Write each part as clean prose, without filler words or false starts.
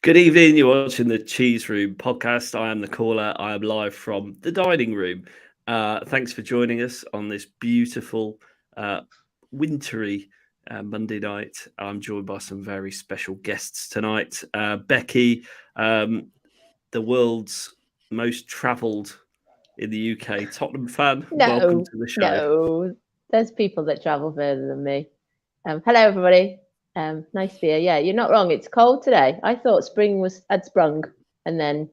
Good evening. You're watching the Cheese Room podcast. I am the caller. I am live from the dining room. Thanks for joining us on this beautiful, wintry Monday night. I'm joined by some very special guests tonight. Becky, the world's most travelled in the UK Tottenham fan. Welcome to the show. No, there's people that travel further than me. Hello, everybody. Nice to be here. Yeah, you're not wrong. It's cold today. I thought spring had sprung, and then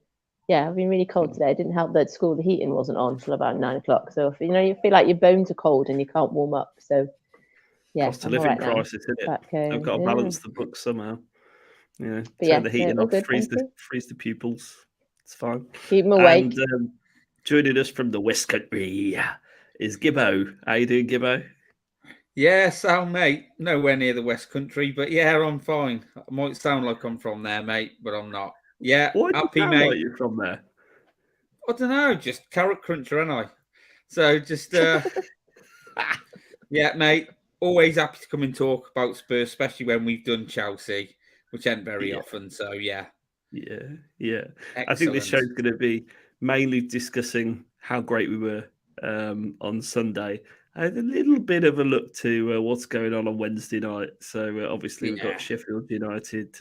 I've been really cold today. It didn't help that school the heating wasn't on until about 9 o'clock. So if you feel like your bones are cold and you can't warm up. So cost of living crisis, isn't it? I've got to balance the books somehow. Turn the heating off, freeze the pupils. It's fine. Keep them awake. And joining us from the West Country is Gibbo. How you doing, Gibbo? Yeah, sound mate. Nowhere near the West Country, but yeah, I'm fine. I might sound like I'm from there, mate, but I'm not. Yeah, why happy, do you mate. like you're from there? I don't know, just carrot cruncher, ain't I? So just yeah, mate. Always happy to come and talk about Spurs, especially when we've done Chelsea, which ain't very often. So yeah. Excellent. I think this show's going to be mainly discussing how great we were on Sunday. A little bit of a look to what's going on Wednesday night. So obviously we've got Sheffield United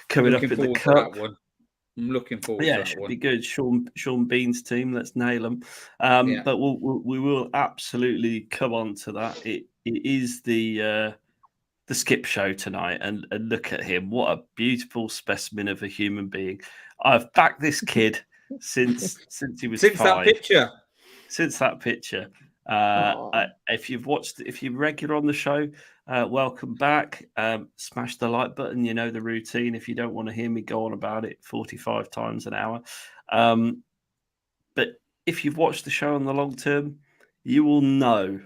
coming up in the cup. I'm looking forward to that one. Yeah, it should be good. Sean Bean's team. Let's nail them. But we will absolutely come on to that. It is the Skipp show tonight, and look at him. What a beautiful specimen of a human being. I've backed this kid since he was five. Since that picture. If you're regular on the show, welcome back. Smash the like button. You know the routine. If you don't want to hear me go on about it 45 times an hour, but if you've watched the show on the long term, you will know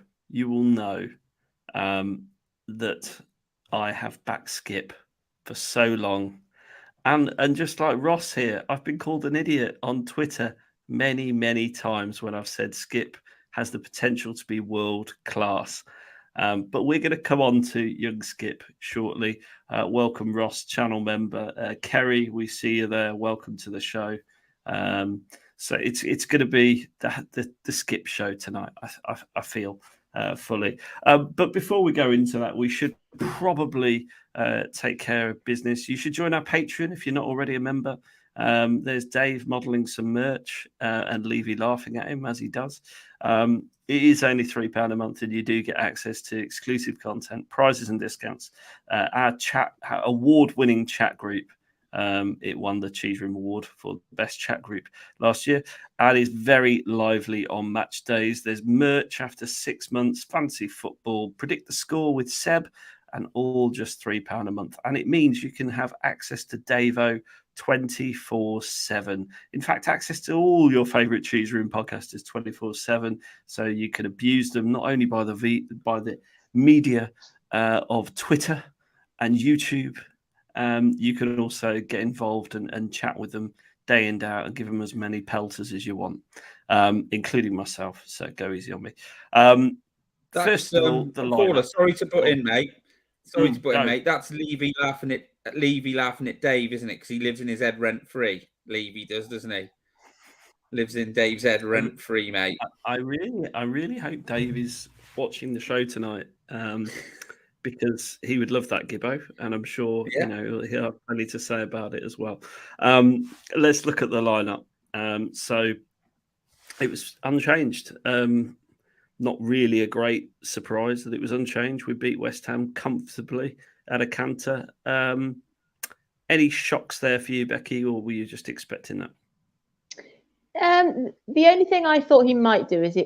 that I have backed Skipp for so long, and just like Ross here, I've been called an idiot on Twitter many times when I've said Skipp has the potential to be world class. But we're going to come on to young Skipp shortly. Welcome, Ross, channel member. Kerry, we see you there. Welcome to the show. So it's going to be the Skipp show tonight, I feel, fully. But before we go into that, we should probably take care of business. You should join our Patreon if you're not already a member. There's Dave modelling some merch and Levy laughing at him as he does. It is only £3 a month, and you do get access to exclusive content, prizes and discounts. Our award-winning chat group, it won the Cheese Room Award for the best chat group last year, and is very lively on match days. There's merch after 6 months, fancy football, predict the score with Seb, and all just £3 a month. And it means you can have access to Davo 24/7. In fact, access to all your favorite Cheese Room podcasters 24/7. So you can abuse them not only by the media of Twitter and YouTube. You can also get involved and chat with them day in, day out, and give them as many pelters as you want, including myself. So go easy on me. First of all, the lineup. Sorry to put in, mate. Mate. That's Levy laughing at Dave, isn't it? Because he lives in his head rent free. Levy does, doesn't he? Lives in Dave's head rent free, mate. I really hope Dave is watching the show tonight, because he would love that, Gibbo, and I'm sure he'll have plenty to say about it as well. Let's look at the lineup. So it was unchanged. Not really a great surprise that it was unchanged. We beat West Ham comfortably at a canter. Any shocks there for you, Becky, or were you just expecting that? The only thing I thought he might do is,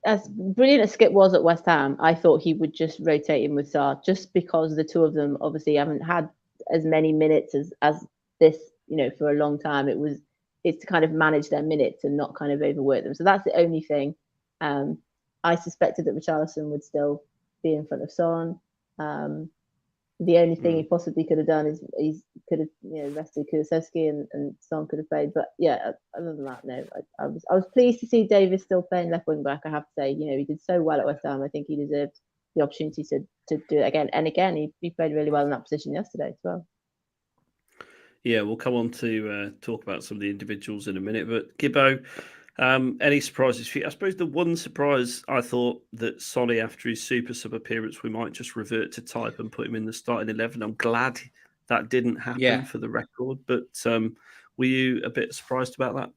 as brilliant as Skipp was at West Ham, I thought he would just rotate him with Sarr, just because the two of them obviously haven't had as many minutes as this, for a long time. It's to kind of manage their minutes and not kind of overwork them. So that's the only thing. I suspected that Richarlison would still be in front of Son. The only thing he possibly could have done is he could have rested Kulusevski and Son could have played. But yeah, other than that, no. I was pleased to see Davis still playing left wing back. I have to say, he did so well at West Ham. I think he deserved the opportunity to do it again. And again, he played really well in that position yesterday as well. Yeah, we'll come on to talk about some of the individuals in a minute. But Gibbo, any surprises for you? I suppose the one surprise I thought that Sonny, after his Super Sub appearance, we might just revert to type and put him in the starting 11. I'm glad that didn't happen for the record. But were you a bit surprised about that?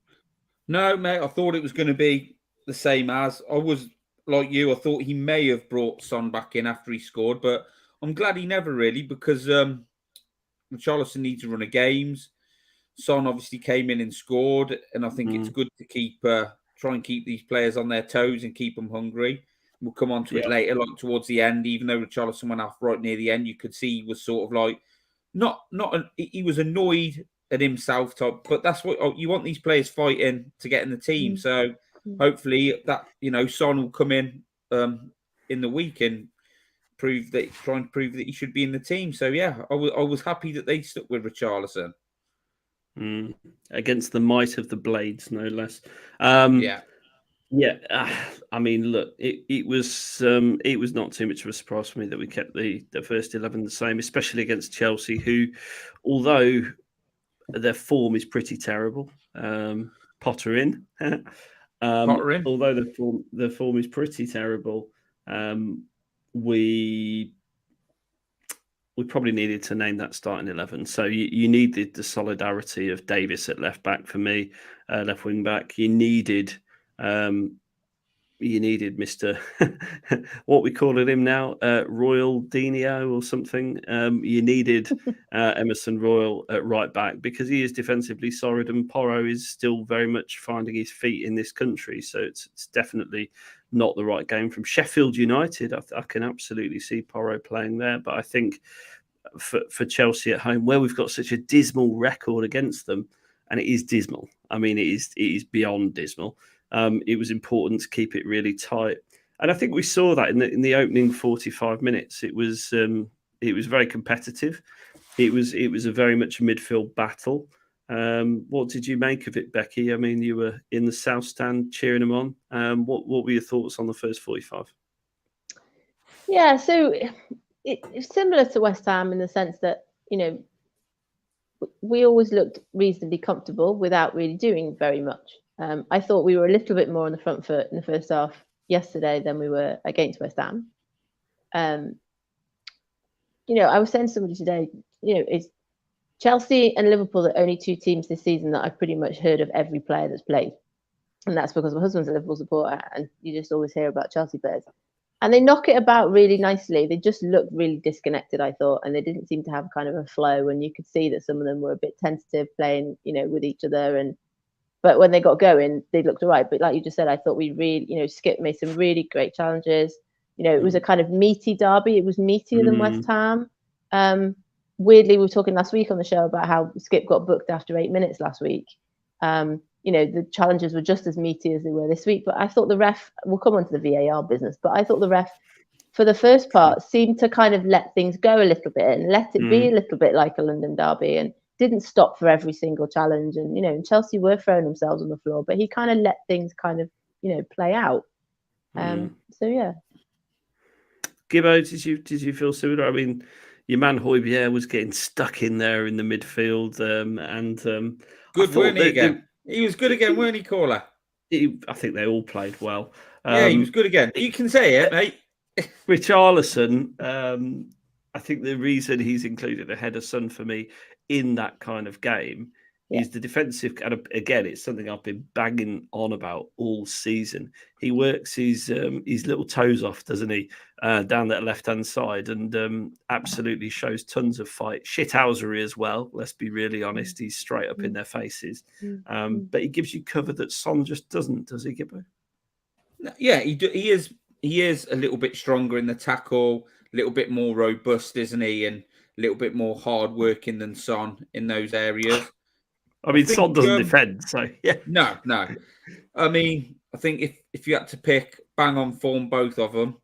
No, mate. I thought it was going to be the same as. I was like you. I thought he may have brought Son back in after he scored, but I'm glad he never really, because Richarlison needs to run a games. Son obviously came in and scored, and I think it's good to keep try and keep these players on their toes and keep them hungry. We'll come on to it later, like towards the end. Even though Richarlison went off right near the end, you could see he was sort of like he was annoyed at himself, but that's what you want, these players fighting to get in the team. So hopefully that Son will come in the week and try and prove that he should be in the team. So yeah, I was happy that they stuck with Richarlison. Against the might of the Blades, no less. I mean, look, it was not too much of a surprise for me that we kept the first 11 the same, especially against Chelsea, who, although their form is pretty terrible, Potter in. Although the form is pretty terrible, we probably needed to name that starting 11. So you needed the solidarity of Davis at left back for me, left wing back. You needed Mr. what we calling him now, Royal Dino or something. You needed Emerson Royal at right back, because he is defensively solid, and Porro is still very much finding his feet in this country. So it's definitely not the right game from Sheffield United. I can absolutely see Porro playing there, but I think for Chelsea at home, where we've got such a dismal record against them, and it is dismal. I mean, it is beyond dismal. It was important to keep it really tight, and I think we saw that in the opening 45 minutes. It was very competitive. It was a very much midfield battle. What did you make of it, Becky? I mean, you were in the South Stand cheering them on. What were your thoughts on the first 45? Yeah, so it's similar to West Ham in the sense that we always looked reasonably comfortable without really doing very much. I thought we were a little bit more on the front foot in the first half yesterday than we were against West Ham. I was saying to somebody today, it's Chelsea and Liverpool the only two teams this season that I've pretty much heard of every player that's played. And that's because my husband's a Liverpool supporter, and you just always hear about Chelsea players. And they knock it about really nicely. They just looked really disconnected, I thought, and they didn't seem to have kind of a flow. And you could see that some of them were a bit tentative playing, with each other. But when they got going, they looked all right. But like you just said, I thought we really, Skipp made some really great challenges. It was a kind of meaty derby. It was meatier than West Ham. Weirdly, we were talking last week on the show about how Skipp got booked after 8 minutes last week. The challenges were just as meaty as they were this week. But I thought the ref, we'll come on to the VAR business, but I thought the ref, for the first part, seemed to kind of let things go a little bit and let it be a little bit like a London derby, and didn't stop for every single challenge. And, Chelsea were throwing themselves on the floor, but he kind of let things kind of, play out. So, yeah. Gibbo, did you feel similar? I mean, your man Hojbjerg was getting stuck in there in the midfield. Good, weren't he again? He was good again, weren't he, Caller? I think they all played well. Yeah, he was good again. You can say it, mate. Richarlison, I think the reason he's included ahead of Son for me in that kind of game is the defensive. And again, it's something I've been banging on about all season. He works his little toes off, doesn't he, down that left-hand side, and absolutely shows tons of fight. Shithousery as well, let's be really honest. He's straight up in their faces. But he gives you cover that Son just doesn't, does he, Gibbo? Yeah, he is a little bit stronger in the tackle, a little bit more robust, isn't he? And a little bit more hard-working than Son in those areas. I mean, Son doesn't defend, so yeah. No. I mean, I think if you had to pick bang on form, both of them,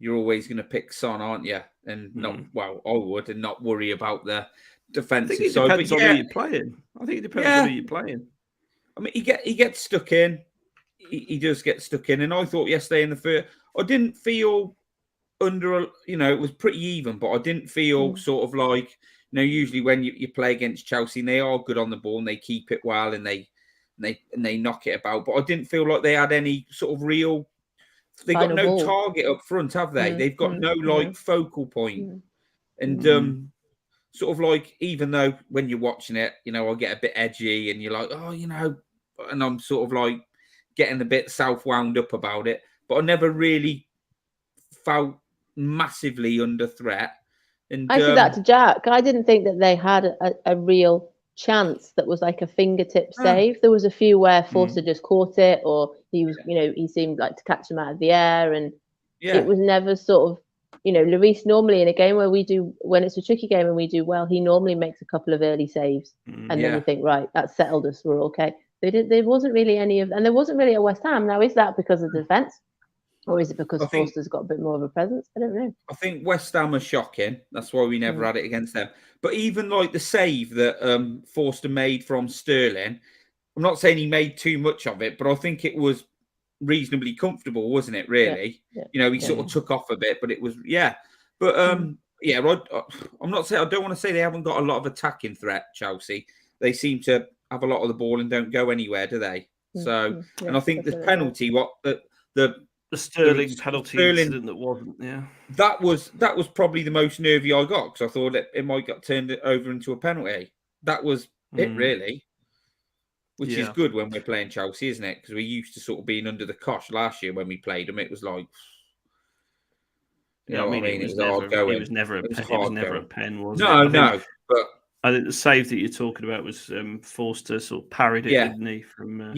you're always going to pick Son, aren't you? And I would, and not worry about the defensive side. I think it depends on who you're playing. I think it depends on who you're playing. I mean, he gets stuck in. He does get stuck in. And I thought yesterday in the first, I didn't feel it was pretty even, but I didn't feel sort of like usually when you play against Chelsea, and they are good on the ball and they keep it well and they knock it about. But I didn't feel like they had any sort of real. They got no target up front, have they? They've got no focal point. And sort of like, even though when you're watching it, I get a bit edgy and you're like, oh, and I'm sort of like getting a bit self-wound up about it. But I never really felt massively under threat. And I said that to Jack. I didn't think that they had a real chance that was like a fingertip save. There was a few where Forster just caught it, or he was, he seemed like to catch him out of the air, and it was never sort of, Lloris normally in a game when it's a tricky game and we do well, he normally makes a couple of early saves, and then you think, right, that's settled us, we're okay. There wasn't really and there wasn't really a West Ham. Now, is that because of the defence? Or is it because Forster's got a bit more of a presence? I don't know. I think West Ham are shocking. That's why we never had it against them. But even like the save that Forster made from Sterling, I'm not saying he made too much of it, but I think it was reasonably comfortable, wasn't it, really? He sort of took off a bit, but it was, But, I'm not saying, I don't want to say they haven't got a lot of attacking threat, Chelsea. They seem to have a lot of the ball and don't go anywhere, do they? So, and I think the penalty, the Sterling penalty incident that wasn't, that was probably the most nervy I got, because I thought it might get turned over into a penalty. That was it, really, which is good when we're playing Chelsea, isn't it? Because we used to sort of being under the cosh last year when we played them. It was like, I mean, it was hard going. It was never a pen, was it? No. But I think the save that you're talking about was Forster sort of parried it, didn't he? From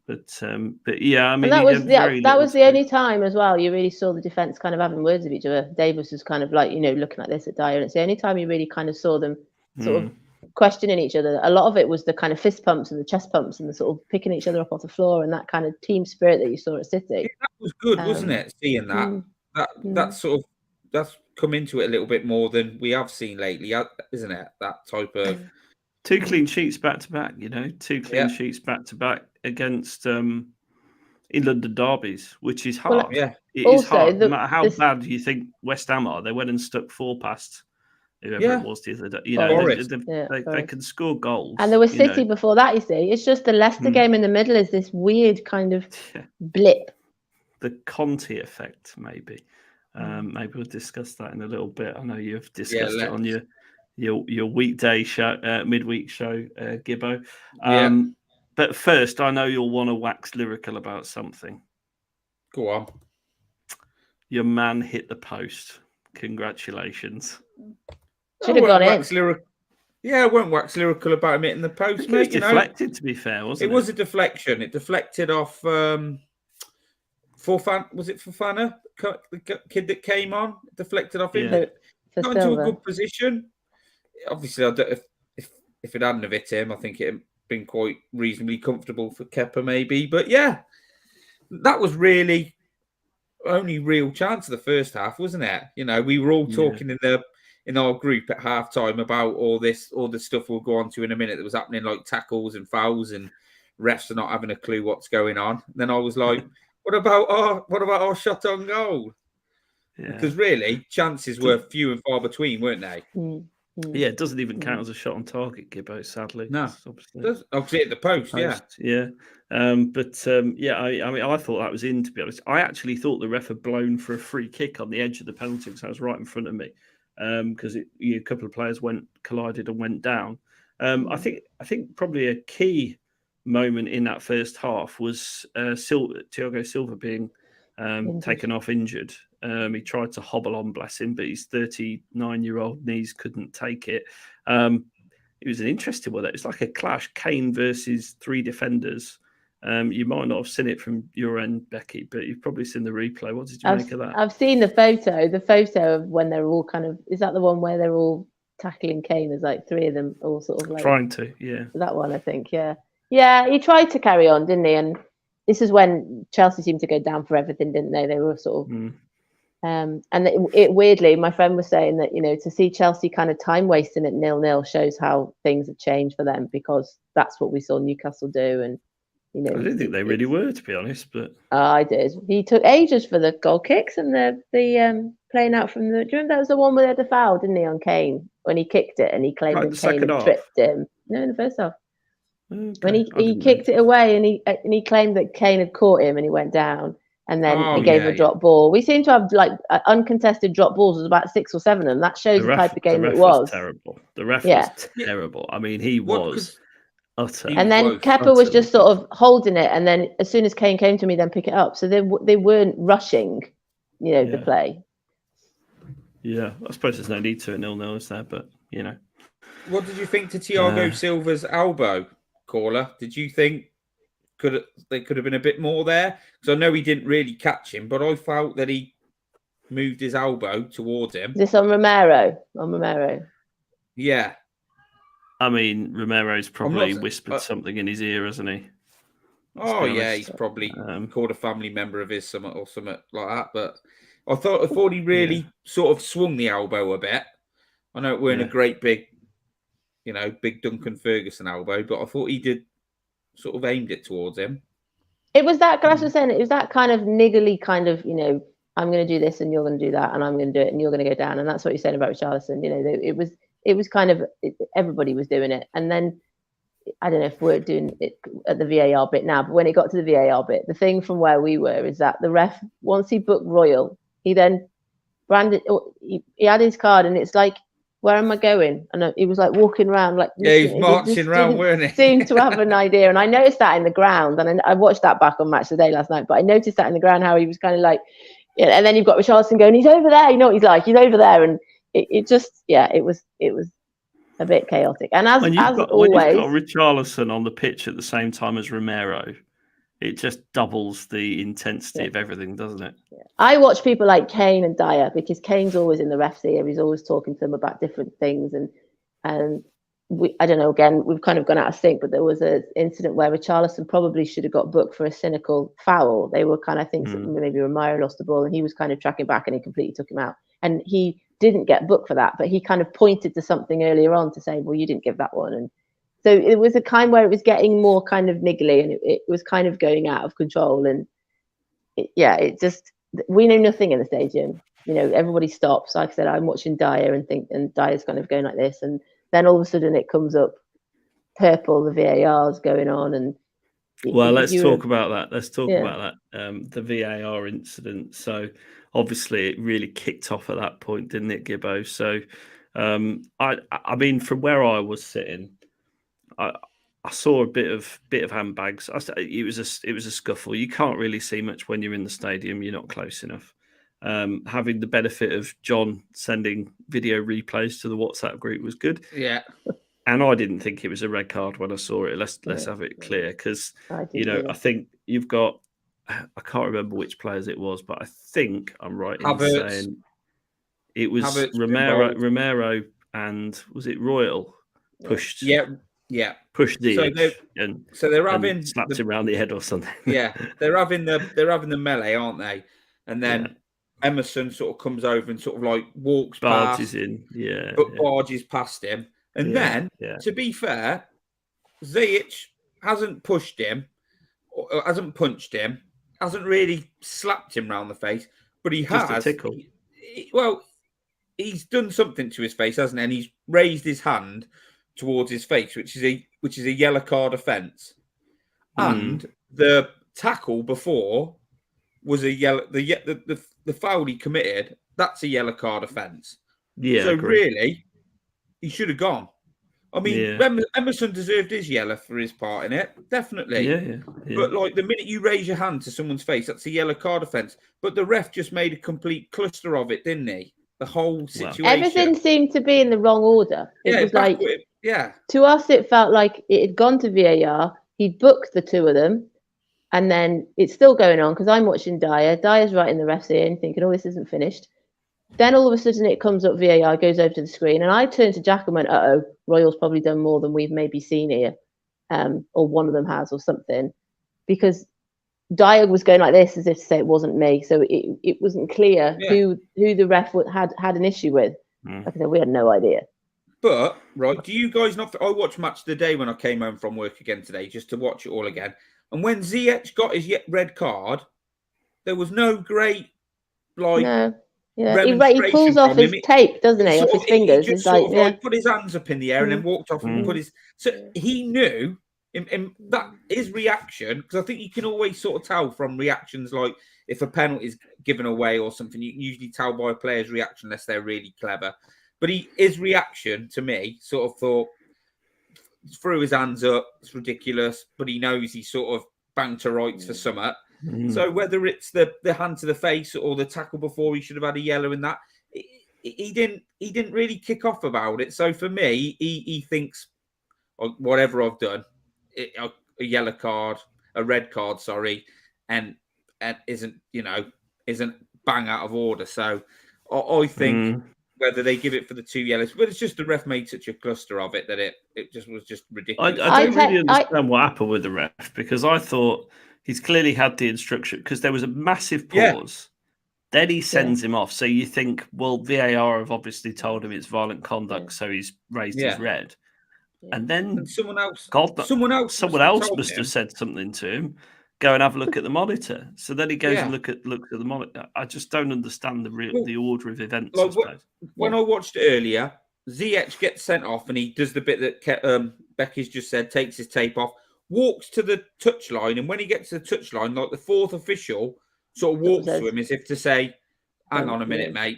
but yeah, I mean, that was the only time as well you really saw the defense kind of having words with each other. Davis was kind of like, looking like this at Dier, and it's the only time you really kind of saw them sort of questioning each other. A lot of it was the kind of fist pumps and the chest pumps and the sort of picking each other up off the floor, and that kind of team spirit that you saw at City. That was good, wasn't it? Seeing that that's come into it a little bit more than we have seen lately, isn't it? That type of 2 clean sheets back to back, 2 clean sheets back to back against in London derbies, which is hard. Well, it is hard. No matter how bad you think West Ham are, they went and stuck 4 past whoever it was the other day. They can score goals. And there was City before that, you see. It's just the Leicester game in the middle is this weird kind of blip. The Conte effect, maybe. Maybe we'll discuss that in a little bit. I know you've discussed it on your weekday show, midweek show, Gibbo. But first, I know you'll want to wax lyrical about something. Go on. Your man hit the post. Congratulations. Should have gone in. I won't wax lyrical about him hitting the post. It was deflected, to be fair, wasn't it? It was a deflection. It deflected off was it Fofana, the kid that came on? Deflected off him. Got into a good position. Obviously, I don't, if it hadn't have hit him, I think it had been quite reasonably comfortable for Kepa, maybe. But that was really only real chance of the first half, wasn't it? We were all talking in our group at halftime about all the stuff we'll go on to in a minute that was happening, like tackles and fouls and refs are not having a clue what's going on. And then I was like, what about our shot on goal? Because really, chances were few and far between, weren't they? Yeah, it doesn't even count as a shot on target, Gibbo, sadly. No, obviously at the post. Yeah. I mean, I thought that was in, to be honest. I actually thought the ref had blown for a free kick on the edge of the penalty because that was right in front of me. Because a couple of players collided and went down. I think probably a key moment in that first half was Thiago Silva being taken off injured. He tried to hobble on, bless him, but his 39-year-old knees couldn't take it. It was an interesting one. It's like a clash, Kane versus 3 defenders. You might not have seen it from your end, Becky, but you've probably seen the replay. What did you make of that? I've seen the photo of when they're all kind of, is that the one where they're all tackling Kane? There's like 3 of them all sort of like trying to, that one, I think, yeah, he tried to carry on, didn't he? And this is when Chelsea seemed to go down for everything, didn't they? They were sort of and it weirdly, my friend was saying that, to see Chelsea kind of time wasting at 0-0 shows how things have changed for them, because that's what we saw Newcastle do. And I didn't think they really were, to be honest, but I did. He took ages for the goal kicks and the playing out from the. Do you remember that was the one where they had the foul, didn't he, on Kane? when he kicked it and he claimed Right, that the Kane second had half? tripped him. No, in the first half. Okay, When I he didn't kicked it notice. away and he claimed that Kane had caught him and he went down. And then Oh, he gave yeah, a drop ball. We seem to have like uncontested drop balls. There's about 6 or 7 of them. That shows the type of game it was. Terrible. The ref Yeah. was terrible. I mean, he What, was 'cause utter. he And was then woeful. Kepa was Utterly just sort of holding it, and then as soon as Kane came to me, then pick it up. So they weren't rushing, you know, the Yeah. play. Yeah, I suppose there's no need to 0-0, is there? But you know, What did you think to Thiago Silva's elbow, caller? Did you think they could have been a bit more there? Because I know he didn't really catch him, but I felt that he moved his elbow towards him. Is this on Romero? On Romero. Yeah. I mean, Romero's probably not- whispered something in his ear, hasn't he? Oh be yeah, honest. he's probably called a family member of his something or something like that. But I thought he really sort of swung the elbow a bit. I know it weren't a great big, you know, big Duncan Ferguson elbow, but I thought he did sort of aimed it towards him. It was that, Glass was saying, it was that kind of niggly kind of, you know, I'm going to do this and you're going to do that and I'm going to do it and you're going to go down. And that's what you're saying about Richarlison. You know, it was kind of, everybody was doing it. And then, I don't know if we're doing it at the VAR bit now, but when it got to the VAR bit, the thing from where we were is that the ref, once he booked Royal, he then branded, he had his card and it's like, where am I going? And he was like walking around, like he's marching around, weren't he? Seemed to have an idea, and I noticed that in the ground. And I watched that back on Match of the Day last night, but I noticed that in the ground how he was kind of like, yeah. And then you've got Richarlison going, he's over there. You know what he's like? He's over there, and it just, it was a bit chaotic. And as when you've got always, Richarlison on the pitch at the same time as Romero, it just doubles the intensity of everything, doesn't it? Yeah. I watch people like Kane and Dier because Kane's always in the ref's ear. He's always talking to them about different things, and I don't know. Again, we've kind of gone out of sync, but there was an incident where Richarlison probably should have got booked for a cynical foul. They were kind of things that maybe Romero lost the ball, and he was kind of tracking back, and he completely took him out. And he didn't get booked for that, but he kind of pointed to something earlier on to say, "Well, you didn't give that one." And so it was a kind where it was getting more kind of niggly, and it was kind of going out of control. And it just, we know nothing in the stadium. You know, everybody stops. Like I said, I'm watching Dier and Dier's kind of going like this, and then all of a sudden it comes up purple. The VAR's going on, and let's talk about that. Let's talk about that. The VAR incident. So obviously it really kicked off at that point, didn't it, Gibbo? So I mean, from where I was sitting, I saw a bit of handbags. It was a scuffle. You can't really see much when you're in the stadium. You're not close enough. Having the benefit of John sending video replays to the WhatsApp group was good. Yeah. And I didn't think it was a red card when I saw it. Let's have it clear, because I think you've got, I can't remember which players it was, but I think I'm right in saying it was Romero and was it Royal pushed? Pushed Dier so they're having slapped him around the head or something. Yeah, they're having the melee, aren't they? And then Emerson sort of comes over and sort of like walks barges past, barges past him. And then, to be fair, Ziyech hasn't pushed him, or hasn't punched him, hasn't really slapped him round the face, but he Just has. A tickle. He's done something to his face, hasn't he? And he's raised his hand towards his face, which is a yellow card offence. And the tackle before was a yellow. The foul he committed, that's a yellow card offence. Yeah. So really, he should have gone. I mean, Emerson deserved his yellow for his part in it, definitely. Yeah. But like the minute you raise your hand to someone's face, that's a yellow card offence. But the ref just made a complete cluster of it, didn't he? The whole situation. Everything seemed to be in the wrong order. It was like, to us, it felt like it had gone to VAR. He'd booked the two of them, and then it's still going on because I'm watching Dier. Dier's right in the ref's ear and thinking, "Oh, this isn't finished." Then all of a sudden it comes up VAR, goes over to the screen, and I turned to Jack and went, "Uh-oh, Royal's probably done more than we've maybe seen here, or one of them has, or something," because Dier was going like this as if to say it wasn't me, so it wasn't clear who the ref had an issue with. Like I said, we had no idea. But do you guys not? I watched Match of the Day when I came home from work again today, just to watch it all again. And when Ziyech got his red card, there was no great Yeah, he pulls off his tape, doesn't he? Off his fingers. He just sort of put his hands up in the air and then walked off and put his. So he knew in that his reaction, because I think you can always sort of tell from reactions, like if a penalty is given away or something, you can usually tell by a player's reaction unless they're really clever. But his reaction to me sort of thought, threw his hands up, it's ridiculous, but he knows he sort of banged to rights for something. So whether it's the hand to the face or the tackle before he should have had a yellow in that, he didn't really kick off about it. So for me, he thinks, whatever I've done, a yellow card, a red card, sorry, and isn't bang out of order. So I think whether they give it for the 2 yellows, but it's just the ref made such a cluster of it that it was just ridiculous. I don't really understand what happened with the ref, because I thought he's clearly had the instruction, because there was a massive pause. Then he sends him off. So you think, well, VAR have obviously told him it's violent conduct, so he's raised his red. And then someone else must have said something to him. Go and have a look at the monitor. So then he goes and looks at the monitor. I just don't understand the order of events. Like, when I watched it earlier, Ziyech gets sent off, and he does the bit that Becky's just said, takes his tape off, walks to the touchline, and when he gets to the touchline, like the fourth official sort of walks to him as if to say, "Hang on a minute, mate."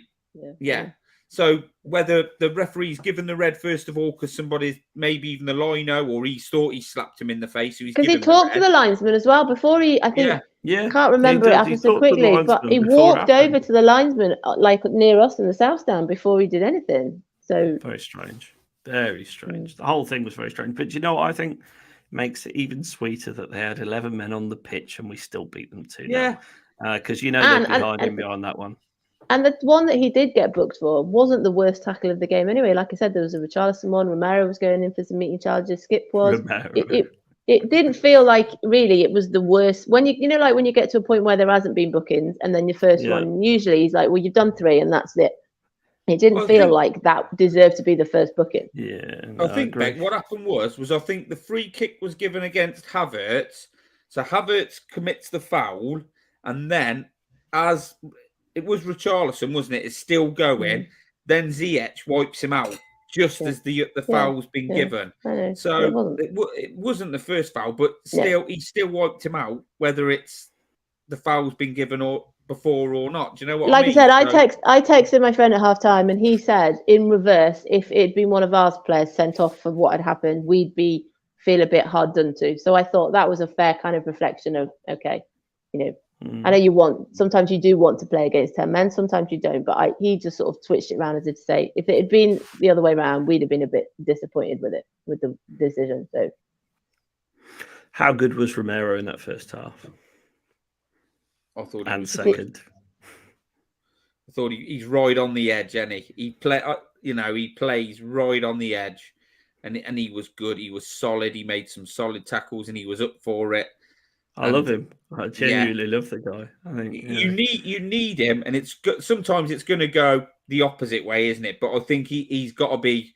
Yeah. So whether the referee's given the red first of all because somebody's maybe even the lino, or he thought he slapped him in the face, because he talked to the linesman as well before he. I think. I can't remember it happened so quickly, but he walked over to the linesman, like near us in the south stand, before he did anything. So very strange. Very strange. The whole thing was very strange. But do you know what I think makes it even sweeter? That they had 11 men on the pitch and we still beat them 2-0. Yeah. Because they'd be hiding behind that one. And the one that he did get booked for wasn't the worst tackle of the game anyway. Like I said, there was a Richarlison one. Romero was going in for some meeting charges. Skipp was. It didn't feel like really it was the worst. When like when you get to a point where there hasn't been bookings, and then your first one, usually he's like, well, you've done 3 and that's it. It didn't feel like that deserved to be the first booking. Yeah, I think, Beck, what happened was I think the free kick was given against Havertz. So Havertz commits the foul, and then as it was Richarlison, wasn't it? It's still going. Then Ziyech wipes him out just as the foul's been given. So it wasn't the first foul, but still he still wiped him out, whether it's the foul's been given or before or not. Do you know what I mean? I said, I texted my friend at half time, and he said in reverse, if it'd been one of our players sent off for what had happened, we'd feel a bit hard done to. So I thought that was a fair kind of reflection of, okay, I know sometimes you do want to play against 10 men, sometimes you don't, but he just sort of switched it around as if to say, if it had been the other way around, we'd have been a bit disappointed with the decision. So how good was Romero in that first half? I thought second. I thought he's right on the edge, and he plays right on the edge, and he was good. He was solid. He made some solid tackles, and he was up for it. I love him. I genuinely love the guy. I think you need him, and it's sometimes it's going to go the opposite way, isn't it? But I think he's got to be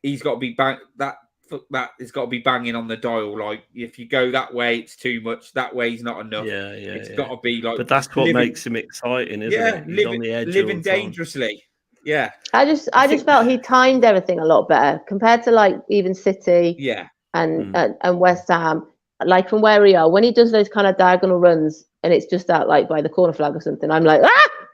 it's got to be banging on the dial. Like if you go that way, it's too much. That way's not enough. It's got to be like. But that's what makes him exciting, isn't it? He's on the edge, living dangerously. Yeah. I just felt he timed everything a lot better compared to like even City. Yeah. And West Ham. Like from where we are, when he does those kind of diagonal runs and it's just out like by the corner flag or something, I'm like,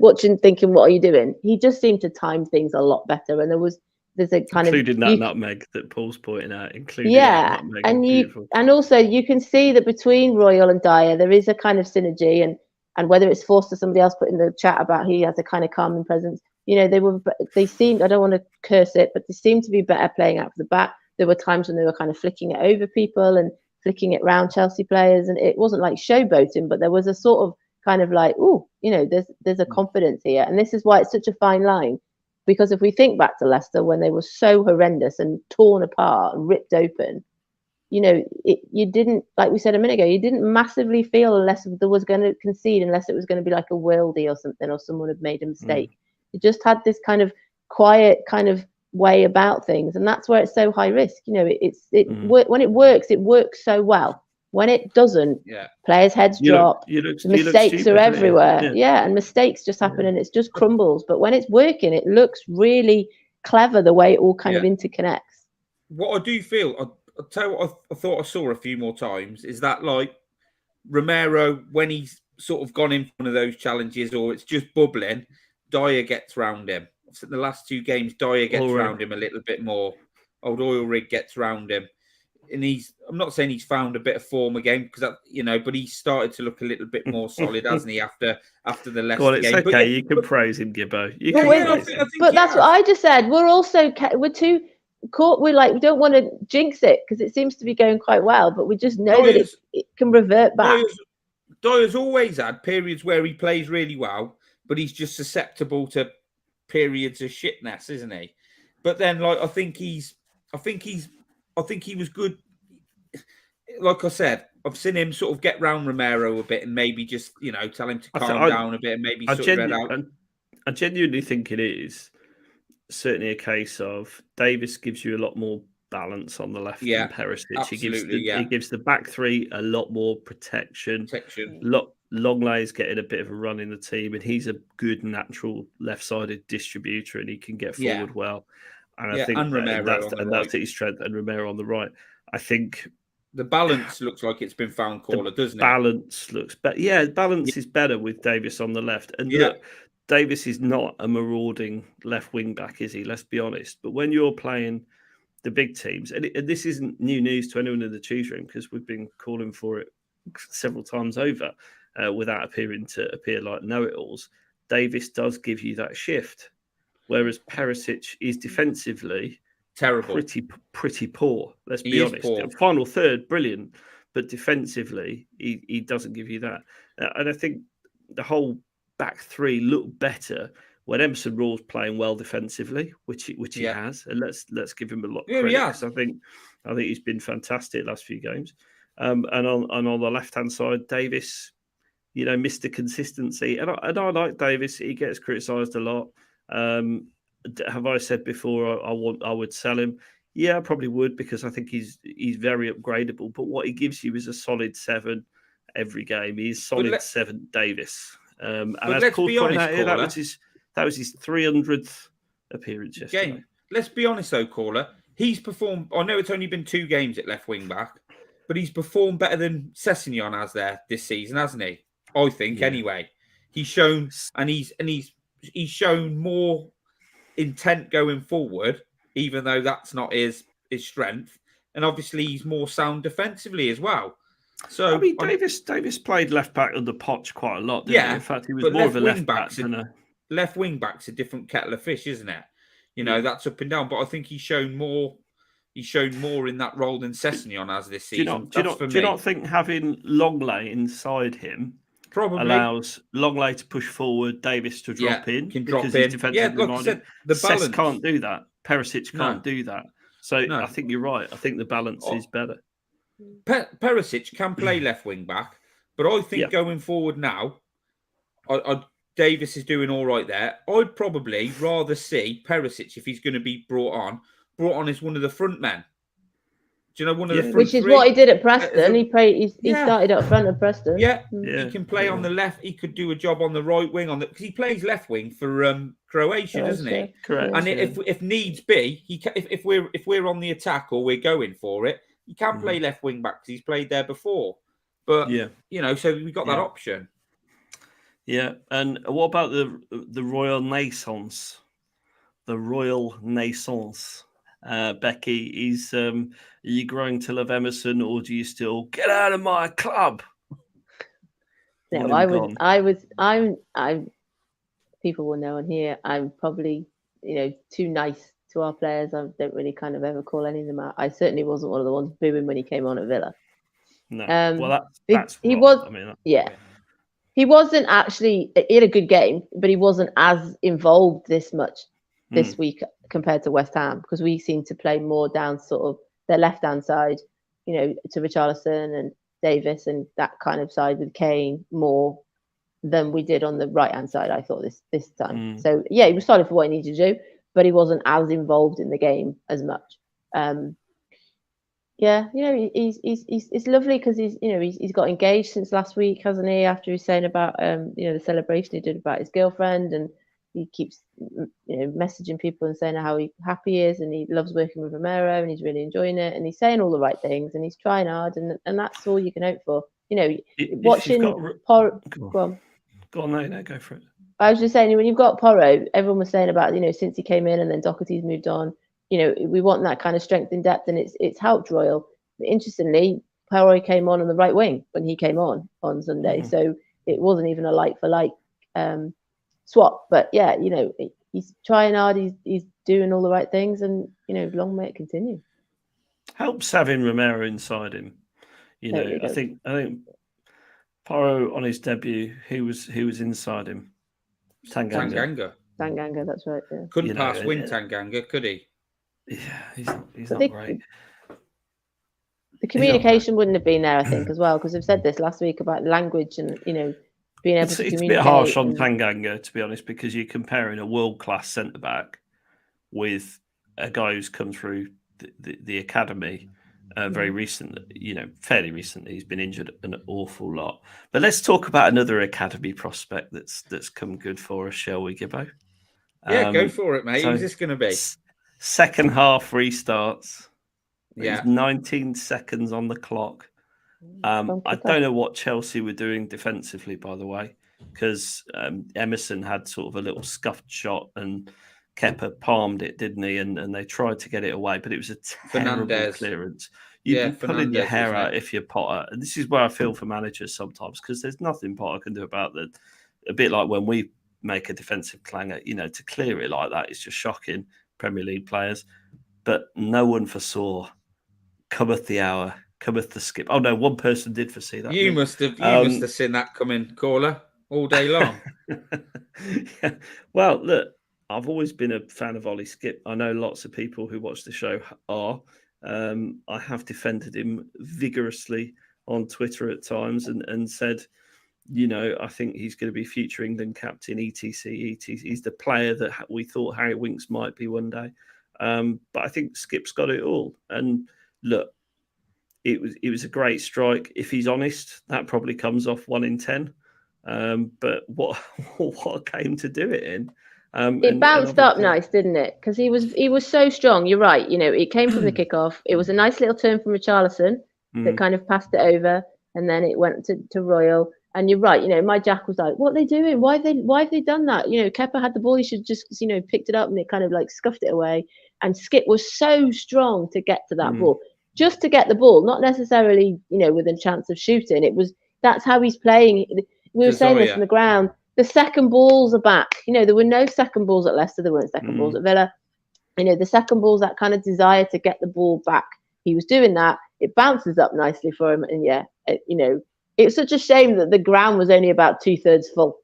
watching, thinking, what are you doing? He just seemed to time things a lot better. And there's a kind including of that nutmeg that Paul's pointing out, and also you can see that between Royal and Dier there is a kind of synergy, and whether it's forced or somebody else put in the chat about he has a kind of calming presence. They seemed, I don't want to curse it, but they seemed to be better playing out for the back. There were times when they were kind of flicking it over people and flicking it round Chelsea players, and it wasn't like showboating, but there was a sort of kind of like, there's a confidence here, and this is why it's such a fine line, because if we think back to Leicester when they were so horrendous and torn apart and ripped open, you didn't, like we said a minute ago, you didn't massively feel unless there was going to concede, unless it was going to be like a worldie or something, or someone had made a mistake. It just had this kind of quiet kind of way about things, and that's where it's so high risk. When it works so well. When it doesn't, players' heads drop. Mistakes are everywhere. And mistakes just happen and it just crumbles. But when it's working, it looks really clever the way it all kind of interconnects. What I do feel, I'll tell you what I thought I saw a few more times, is that like Romero, when he's sort of gone in for one of those challenges or it's just bubbling, Dier gets round him. In the last 2 games, Dier gets round him a little bit more. Old oil rig gets round him. And I'm not saying he's found a bit of form again, because but he's started to look a little bit more solid, hasn't he, after the Leicester game? It's okay, you can praise him, Gibbo. But that's what I just said. We're too caught. We don't want to jinx it because it seems to be going quite well, but we just know that it can revert back. Dier's always had periods where he plays really well, but he's just susceptible to periods of shitness, isn't he? But then, I think he was good. Like I said, I've seen him sort of get round Romero a bit and maybe just tell him to calm down a bit and maybe sort of out. I genuinely think it is certainly a case of Davis gives you a lot more balance on the left than Perisic. He gives the back three a lot more protection. Longlay's getting a bit of a run in the team, and he's a good natural left-sided distributor, and he can get forward well. And I think that's his strength. And Romero on the right, I think the balance looks like it's been found, caller, doesn't it? Balance looks better. Balance is better with Davis on the left. And look, Davis is not a marauding left wing back, is he? Let's be honest. But when you're playing the big teams, and this isn't new news to anyone in the choose room because we've been calling for it several times over without appearing to appear like know-it-alls, Davis does give you that shift. Whereas Perisic is defensively terrible, pretty poor. Let's be honest. Final third, brilliant, but defensively, he doesn't give you that. And I think the whole back three looked better when Emerson Raw's playing well defensively, which he has. And let's give him a lot of credit because I think he's been fantastic last few games. And on the left hand side, Davis, missed the consistency. And I like Davis. He gets criticised a lot. Have I said before I would sell him? Yeah, I probably would because I think he's very upgradable. But what he gives you is a solid 7 every game. He's solid 7 Davis. And as Paul pointed out, that was his 300th appearance yesterday. Game. Let's be honest though, caller. He's performed. I know it's only been 2 games at left wing back, but he's performed better than Sessegnon has there this season, hasn't he? I think anyway. He's shown he's shown more intent going forward, even though that's not his strength. And obviously he's more sound defensively as well. So Davis played left back under Poch quite a lot, didn't he? In fact, he was more of a left back than a left wing back's a different kettle of fish, isn't it? That's up and down. But I think he's shown more in that role than Sessegnon has this season. Do you not think having Longley inside him allows Longley to push forward, Davis to drop in because he's defensively minded? The balance can't do that. Perisic can't do that. So I think you're right. I think the balance is better. Perisic can play left wing back, but I think going forward now, Davis is doing all right there. I'd probably rather see Perisic, if he's going to be brought on as one of the front men. Do you know one of the front Which is what he did at Preston. He started up front at Preston. He can play on the left. He could do a job on the right wing because he plays left wing for Croatia, doesn't he? Correct. And if needs be, if we're on the attack or we're going for it, he can play left wing back because he's played there before. But so we got that option. Yeah, and what about the Royal Naissance? The Royal Naissance. Becky, are you growing to love Emerson, or do you still get out of my club? No, I'm people will know on here. I'm probably too nice to our players. I don't really kind of ever call any of them out. I certainly wasn't one of the ones booing when he came on at Villa. No, well that's he wrong. was. I mean, he wasn't actually. He had a good game, but he wasn't as involved this week compared to West Ham, because we seem to play more down sort of their left-hand side, to Richarlison and Davis and that kind of side with Kane more than we did on the right-hand side, I thought, this time. So, he was solid for what he needed to do, but he wasn't as involved in the game as much. Yeah, he's it's lovely because he's got engaged since last week, hasn't he? After he's saying about the celebration he did about his girlfriend, and he keeps messaging people and saying how happy he is, and he loves working with Romero, and he's really enjoing it, and he's saying all the right things, and he's trying hard, and that's all you can hope for. Watching Porro. Go on, no, go for it. I was just saying, when you've got Porro, everyone was saying about since he came in, and then Doherty's moved on. We want that kind of strength in depth, and it's helped Royal. But interestingly, Porro came on the right wing when he came on Sunday, so it wasn't even a like for like swap. But yeah, he's trying hard, he's doing all the right things, and long may it continue. Helps having Romero inside him. I think Porro on his debut, he was inside him. Tanganga, that's right. Yeah. Couldn't pass wing Tanganga, could he? Yeah, he's not great. The communication wouldn't have been there, I think, as well, because I've said this last week about language and being able to communicate. It's a bit harsh on Tanganga, to be honest, because you're comparing a world-class centre back with a guy who's come through the academy very recently. Fairly recently, he's been injured an awful lot. But let's talk about another academy prospect that's come good for us, shall we, Gibbo? Yeah, go for it, mate. So, who's this going to be? Second half restarts. Yeah, there's 19 seconds on the clock. I don't know what Chelsea were doing defensively, by the way, because Emerson had sort of a little scuffed shot and Kepa palmed it, didn't he? And they tried to get it away, but it was a terrible clearance. You're pulling your hair out if you're Potter. And this is where I feel for managers sometimes, because there's nothing Potter can do about that. A bit like when we make a defensive clanger, to clear it like that is just shocking. Premier League players, but no one foresaw cometh the hour, cometh the skip. Oh no, one person did foresee that. You must have seen that coming, caller, all day long. Yeah. Well, look, I've always been a fan of Ollie Skipp. I know lots of people who watch the show are. I have defended him vigorously on Twitter at times and said, I think he's going to be future England captain, etc. He's the player that we thought Harry Winks might be one day. But I think Skip's got it all. And look, it was a great strike. If he's honest, that probably comes off 1 in 10. But what game to do it in? It bounced up nice, didn't it? Because he was so strong. You're right. It came from the kickoff. It was a nice little turn from Richarlison that kind of passed it over, and then it went to Royal. And you're right. My Jack was like, "What are they doing? Why have they done that?" Kepa had the ball. He should just picked it up, and it kind of like scuffed it away. And Skip was so strong to get to that ball, just to get the ball, not necessarily with a chance of shooting. That's how he's playing. We were saying this on the ground. The second balls are back. There were no second balls at Leicester. There weren't second balls at Villa. The second balls, that kind of desire to get the ball back. He was doing that. It bounces up nicely for him. And it's such a shame that the ground was only about 2/3 full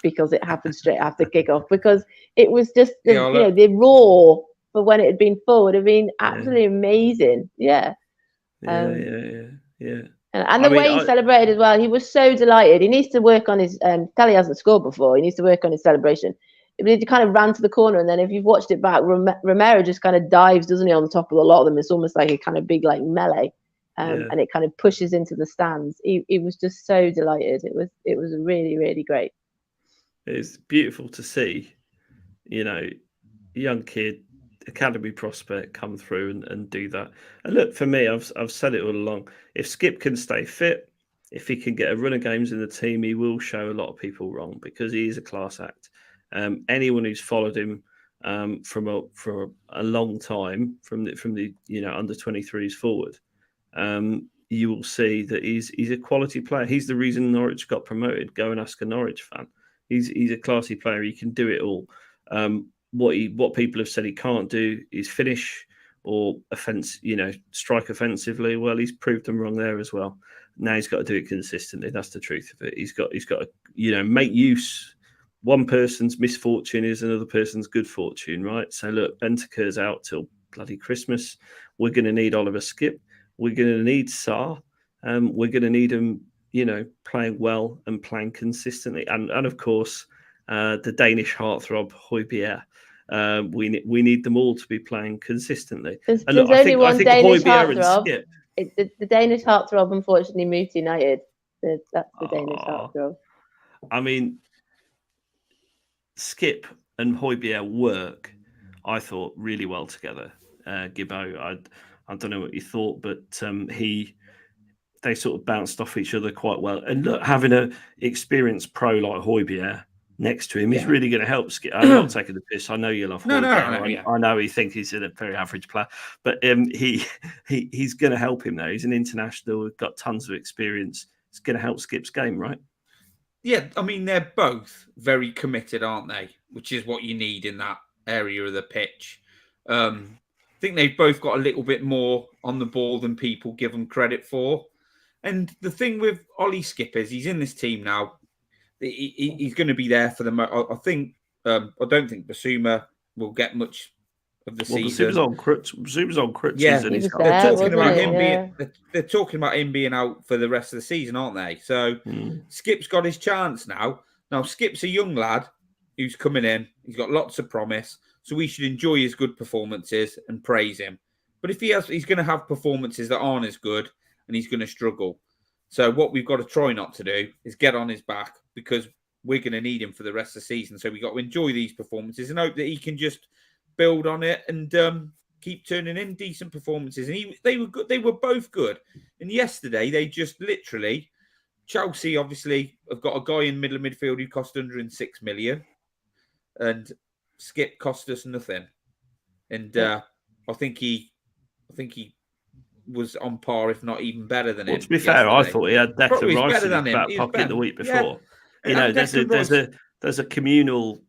because it happened straight after kickoff. Because it was just the roar for when it had been full would have been absolutely amazing. Yeah. And the way he celebrated as well, he was so delighted. He needs to work on his. Kelly hasn't scored before. He needs to work on his celebration. He kind of ran to the corner, and then if you've watched it back, Romero just kind of dives, doesn't he, on the top of a lot of them? It's almost like a kind of big like melee, and it kind of pushes into the stands. He was just so delighted. It was really, really great. It's beautiful to see, young kid, academy prospect come through and do that. And look, for me, I've said it all along. If Skipp can stay fit, if he can get a run of games in the team, he will show a lot of people wrong because he is a class act. Anyone who's followed him for a long time, from the under 23s forward, you will see that he's a quality player. He's the reason Norwich got promoted. Go and ask a Norwich fan. He's a classy player. He can do it all. What people have said he can't do is finish or strike offensively. Well, he's proved them wrong there as well. Now he's got to do it consistently. That's the truth of it. He's got to make use. One person's misfortune is another person's good fortune, right? So look, Bentancur's out till bloody Christmas. We're going to need Oliver Skipp. We're going to need Sarr. We're going to need him, playing well and playing consistently. And of course, the Danish heartthrob Hojbjerg. We need them all to be playing consistently. There's And look, only one Danish Hojbjerg and heartthrob. Skipp. The Danish heartthrob unfortunately moved to United. That's the Danish heartthrob. I mean, Skipp and Hojbjerg work, I thought, really well together. Gibbo, I don't know what you thought, but they sort of bounced off each other quite well. And look, having an experienced pro like Hojbjerg next to him is really going to help Skipp. I'm not taking the piss. I know you love Hojbjerg. I know he thinks he's a very average player, but he's going to help him though. He's an international, got tons of experience. It's going to help Skipp's game, right? Yeah, I mean, they're both very committed, aren't they? Which is what you need in that area of the pitch. I think they've both got a little bit more on the ball than people give them credit for. And the thing with Ollie Skipp is he's in this team now. He's going to be there for the. I think. I don't think Bissouma will get much of the season. Bissouma's on crutches. Yeah, they're talking about him being out for the rest of the season, aren't they? So Skipp's got his chance now. Now Skipp's a young lad who's coming in. He's got lots of promise, so we should enjoy his good performances and praise him. But if he's going to have performances that aren't as good, and he's going to struggle. So what we've got to try not to do is get on his back, because we're going to need him for the rest of the season. So we've got to enjoy these performances and hope that he can just build on it and keep turning in decent performances. And they were good. They were both good. And yesterday, they just literally, Chelsea obviously have got a guy in middle of midfield who cost 106 million, and Skipp cost us nothing. And I think he was on par, if not even better than him. To be fair, I thought he had Declan Rice in his back pocket the week before. Yeah. There's a communal.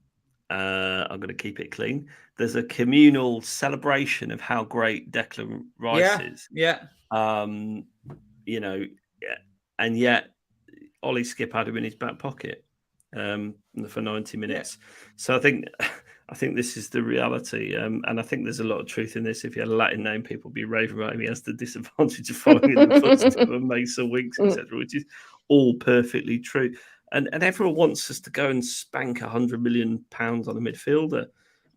I'm going to keep it clean. There's a communal celebration of how great Declan Rice is. Yeah. And yet Ollie Skipp had him in his back pocket for 90 minutes. Yeah. So I think this is the reality. And I think there's a lot of truth in this. If you had a Latin name, people would be raving about him. He has the disadvantage of following in the footsteps of Mason Winks, etc., which is all perfectly true. And everyone wants us to go and spank £100 million on a midfielder.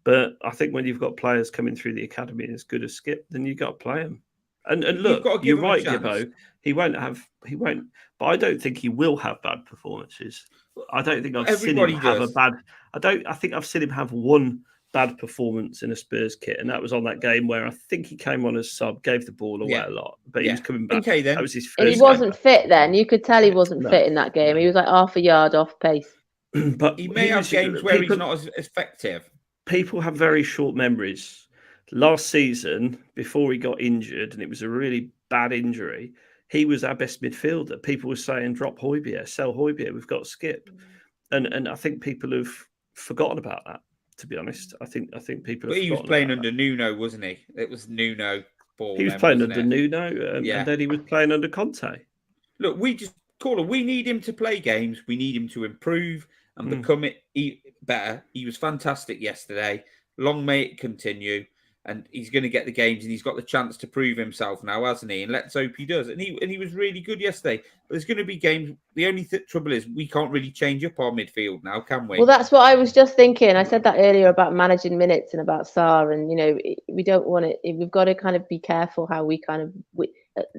But I think when you've got players coming through the academy as good as Skipp, then you've got to play them. And look, you're right, Gibbo. He won't. But I don't think he will have bad performances. I don't think I've seen him have a bad. I think I've seen him have one bad performance in a Spurs kit, and that was on that game where I think he came on as sub, gave the ball away a lot, but he was coming back. Okay, then that was his first. And he wasn't fit then. You could tell he wasn't fit in that game. He was like half a yard off pace. But he may have games where he's not as effective. People have very short memories. Last season, before he got injured, and it was a really bad injury, he was our best midfielder. People were saying, drop Hojbjerg, sell Hojbjerg, we've got Skipp. And I think people have forgotten about that, to be honest. I think people have But he was playing under that. Nuno, wasn't he? It was Nuno. He was playing under Nuno, and then he was playing under Conte. Look, we need him to play games. We need him to improve and become better. He was fantastic yesterday. Long may it continue. And he's going to get the games, and he's got the chance to prove himself now, hasn't he? And let's hope he does. And he was really good yesterday. But there's going to be games. The only trouble is we can't really change up our midfield now, can we? Well, that's what I was just thinking. I said that earlier about managing minutes and about Sarr, and we don't want it. We've got to kind of be careful how we kind of.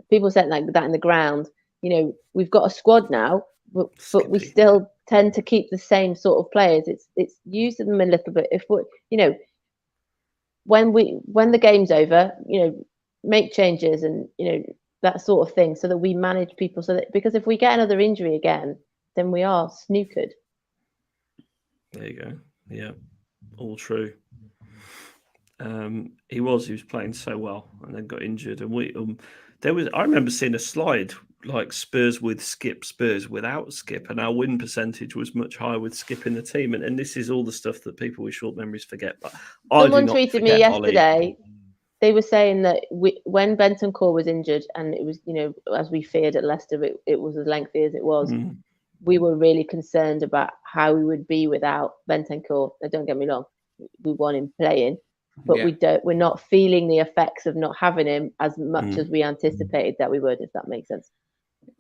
People said like that in the ground. We've got a squad now, but we still tend to keep the same sort of players. It's use them a little bit. If we, when the game's over, make changes and that sort of thing, so that we manage people. So that, because if we get another injury again, then we are snookered. There you go. Yeah, all true. He was playing so well, and then got injured. And I remember seeing a slide like Spurs with Skipp, Spurs without Skipp, and our win percentage was much higher with Skipp in the team. And this is all the stuff that people with short memories forget. But someone tweeted me yesterday. They were saying that when Bentancur was injured, and it was, as we feared at Leicester, it was as lengthy as it was. We were really concerned about how we would be without Bentancur. Now, don't get me wrong, we want him playing, but we're not feeling the effects of not having him as much as we anticipated that we would, if that makes sense.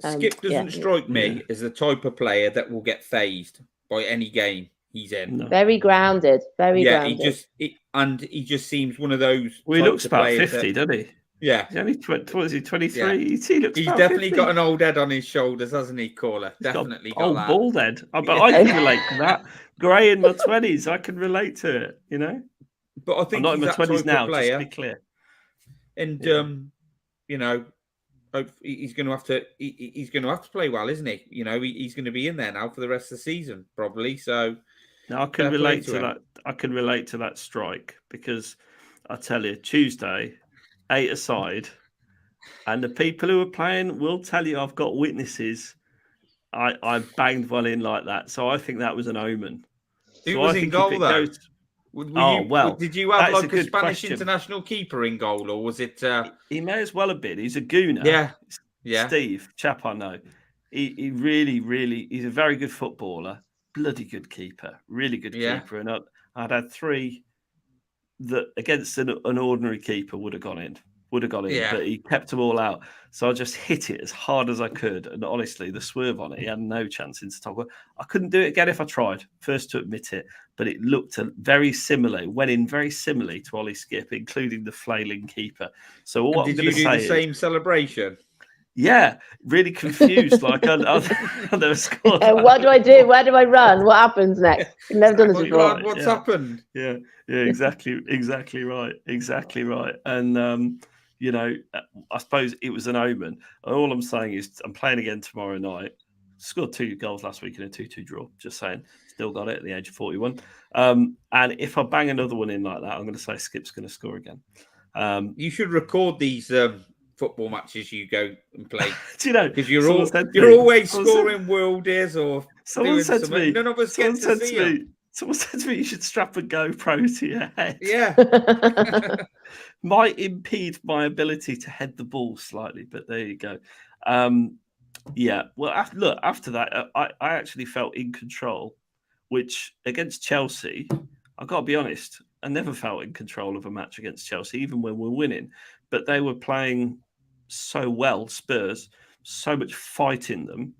Skipp doesn't strike me as the type of player that will get phased by any game. he's in. No. Very grounded. Very grounded. He just seems one of those. Well, he looks about 50, doesn't he? Yeah. He's only 23? Yeah. He looks He's about definitely 50. got an old head on his shoulders, hasn't he, Caller? Definitely got old that. bald head. But I can relate to that. Grey in my 20s, I can relate to it, you know? But I think I'm not in my he's that 20s type now, of player. just to be clear. And, you know, he's going to have to. He's going to have to play well, isn't he? You know, he's going to be in there now for the rest of the season, probably. So now I can relate to that. I can relate to that strike because I tell you, Tuesday, 8 aside, and the people who are playing will tell you I've got witnesses. I banged one in like that, so I think that was an omen. Who was in goal though? Did you have like a Spanish international keeper in goal, or was it? He may as well have been. He's a gooner. Yeah. Steve, chap I know. He really, he's a very good footballer. Bloody good keeper. Really good keeper. And I'd had 3 that against an ordinary keeper would have gone in. But he kept them all out. So I just hit it as hard as I could. And honestly, the swerve on it, he had no chance into top. I couldn't do it again if I tried. First to admit it. But it looked very similar, went in very similarly to Oliver Skipp, including the flailing keeper. So what did you do the same celebration? Yeah, really confused. Like I never scored. What do I do? Where do I run? What happens next? I've never done this before. What's happened? Yeah, exactly right. And you know, I suppose it was an omen. All I'm saying is I'm playing again tomorrow night. Scored 2 goals last week in a 2-2 draw. Just saying, still got it at the age of 41. And if I bang another one in like that, I'm going to say Skip's going to score again. You should record these football matches you go and play. Do you know? Because you're always scoring worldies or doing something. None of us get to see them. Someone said to me, you should strap a GoPro to your head. Yeah. Might impede my ability to head the ball slightly, but there you go. Yeah. Well, after that, I actually felt in control, which against Chelsea, I've got to be honest, I never felt in control of a match against Chelsea, even when we're winning. But they were playing so well, Spurs, so much fight in them.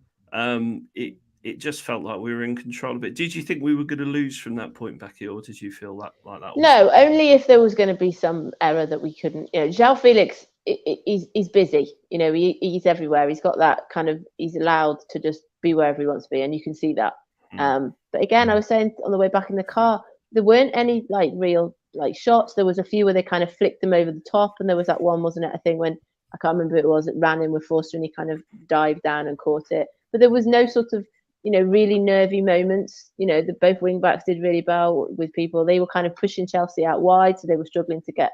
It just felt like we were in control of it. Did you think we were going to lose from that point, Becky, or did you feel that like that? No, only if there was going to be some error that we couldn't. You know, João Felix, he's busy. You know, he's everywhere. He's got that kind of. He's allowed to just be wherever he wants to be, and you can see that. But again, I was saying on the way back in the car, there weren't any like real like shots. There was a few where they kind of flicked them over the top, and there was that one, wasn't it? I think when I can't remember who it was, it ran in with Forster and he kind of dived down and caught it. But there was no sort of, you know, really nervy moments. You know, both wing backs did really well with people. They were kind of pushing Chelsea out wide, so they were struggling to get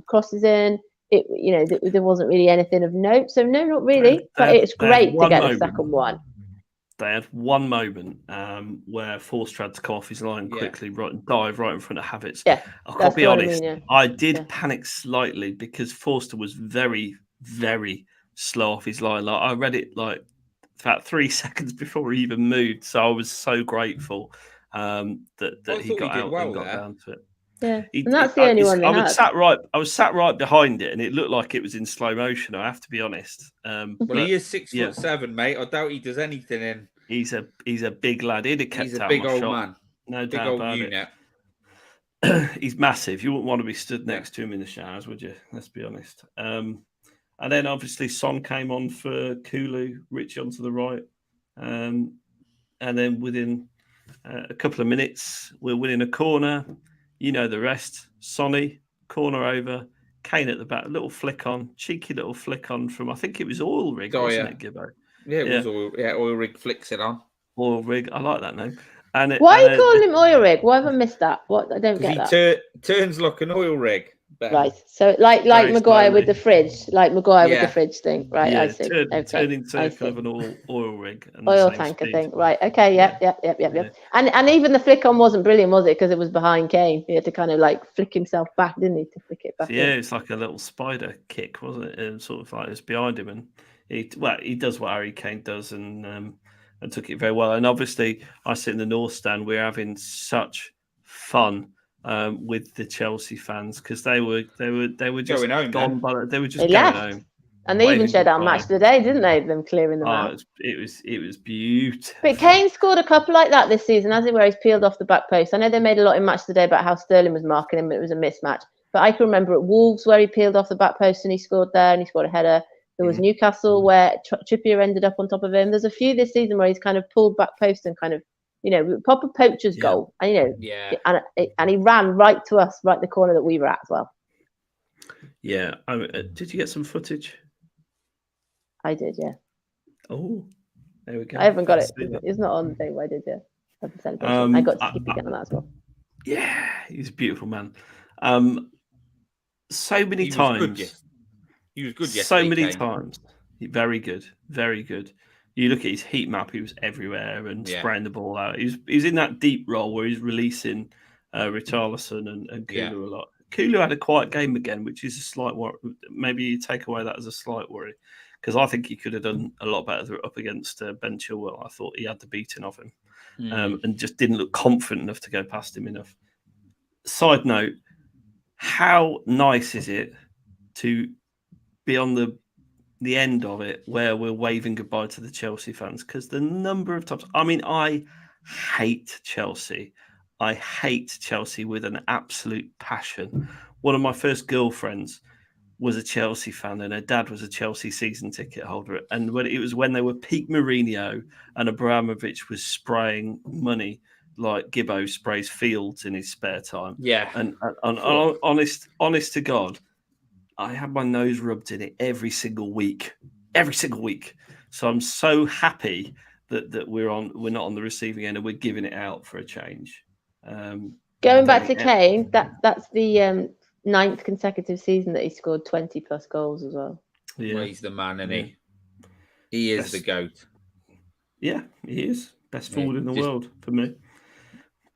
crosses in. You know, there wasn't really anything of note. So no, not really. But it's great to get the second one. They had one moment where Forster had to come off his line quickly, and dive right in front of Havertz. Yeah, I can't be honest. I did panic slightly because Forster was very, very slow off his line. Like I read it like about 3 seconds before he even moved. So I was so grateful that he got out and got down to it. Yeah, and that's the only one. I was sat right behind it, and it looked like it was in slow motion. I have to be honest. Well, he is 6'7", mate. I doubt he does anything in. He's a big lad. He'd have kept He's a out big my old shot. man. No big doubt old about unit. it. He's massive. You wouldn't want to be stood next to him in the showers, would you? Let's be honest. And then obviously Son came on for Kulu, Richie onto the right, and then within a couple of minutes, we're winning a corner. You know the rest. Sonny, corner over, Kane at the back, cheeky little flick on from, I think it was Oil Rig, wasn't it, Gibbo? Yeah, it was Oil Rig flicks it on. Oil Rig, I like that name. Why are you calling him Oil Rig? Why have I missed that? What? I don't get that. He turns like an oil rig. Ben. Right. So like Maguire with the fridge, with the fridge thing. Right. Yeah, I see. Turning to kind of an oil rig. And oil tanker thing. Right. Okay. Yep. Yeah. And even the flick on wasn't brilliant, was it? Because it was behind Kane. He had to kind of like flick himself back, didn't he, to flick it back? Yeah, it's like a little spider kick, wasn't it? And sort of like it's behind him, and he does what Harry Kane does, and took it very well. And obviously, I sit in the North Stand. We're having such fun with the Chelsea fans because they were just going home. gone, but they were just going home. And they even showed our match today, didn't they? Them clearing them out. It was beautiful. But Kane scored a couple like that this season, hasn't he, where he's peeled off the back post. I know they made a lot in match today about how Sterling was marking him, but it was a mismatch. But I can remember at Wolves where he peeled off the back post and he scored there and he scored a header. There was Newcastle where Trippier ended up on top of him. There's a few this season where he's kind of pulled back post and kind of, proper poacher's goal. And, and he ran right to us, right the corner that we were at as well. Yeah. Did you get some footage? I did, yeah. Oh, there we go. I haven't got it. It's not on the thing, but I did, yeah. Of the celebration. I got to skip again on that as well. Yeah, he's a beautiful man. So many times. He was good yesterday. So many times. Very good. Very good. You look at his heat map, he was everywhere and spraying the ball out. He's in that deep role where he's releasing Richarlison and Kulu a lot. Kulu had a quiet game again, which is a slight worry. Maybe you take away that as a slight worry, because I think he could have done a lot better up against Ben Chilwell. I thought he had the beating of him and just didn't look confident enough to go past him enough. Side note, how nice is it to be on the end of it where we're waving goodbye to the Chelsea fans? Because the number of times, I hate Chelsea. I hate Chelsea with an absolute passion. One of my first girlfriends was a Chelsea fan, and her dad was a Chelsea season ticket holder. And when they were peak Mourinho and Abramovich was spraying money like Gibbo sprays fields in his spare time. Yeah. And honest to God, I had my nose rubbed in it every single week. So I'm so happy that we're not on the receiving end and we're giving it out for a change. Going back to Kane, that's the 9th consecutive season that he scored 20 plus goals as well. Yeah. Well, he's the man, isn't he? He is the GOAT. Yeah, he is. Best forward in the world for me.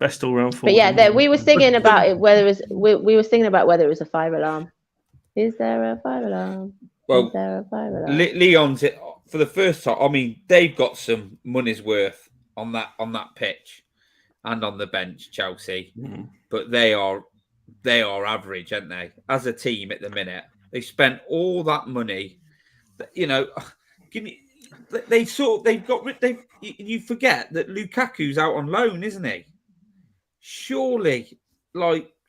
Best all round forward. But yeah, we were singing about it, whether it was we were singing about whether it was a fire alarm. Is there a fire alarm? Well, is there a fire alarm? Leon's it for the first time. I mean, they've got some money's worth on that pitch and on the bench, Chelsea. But they are average, aren't they? As a team at the minute, they've spent all that money. You forget that Lukaku's out on loan, isn't he? Surely,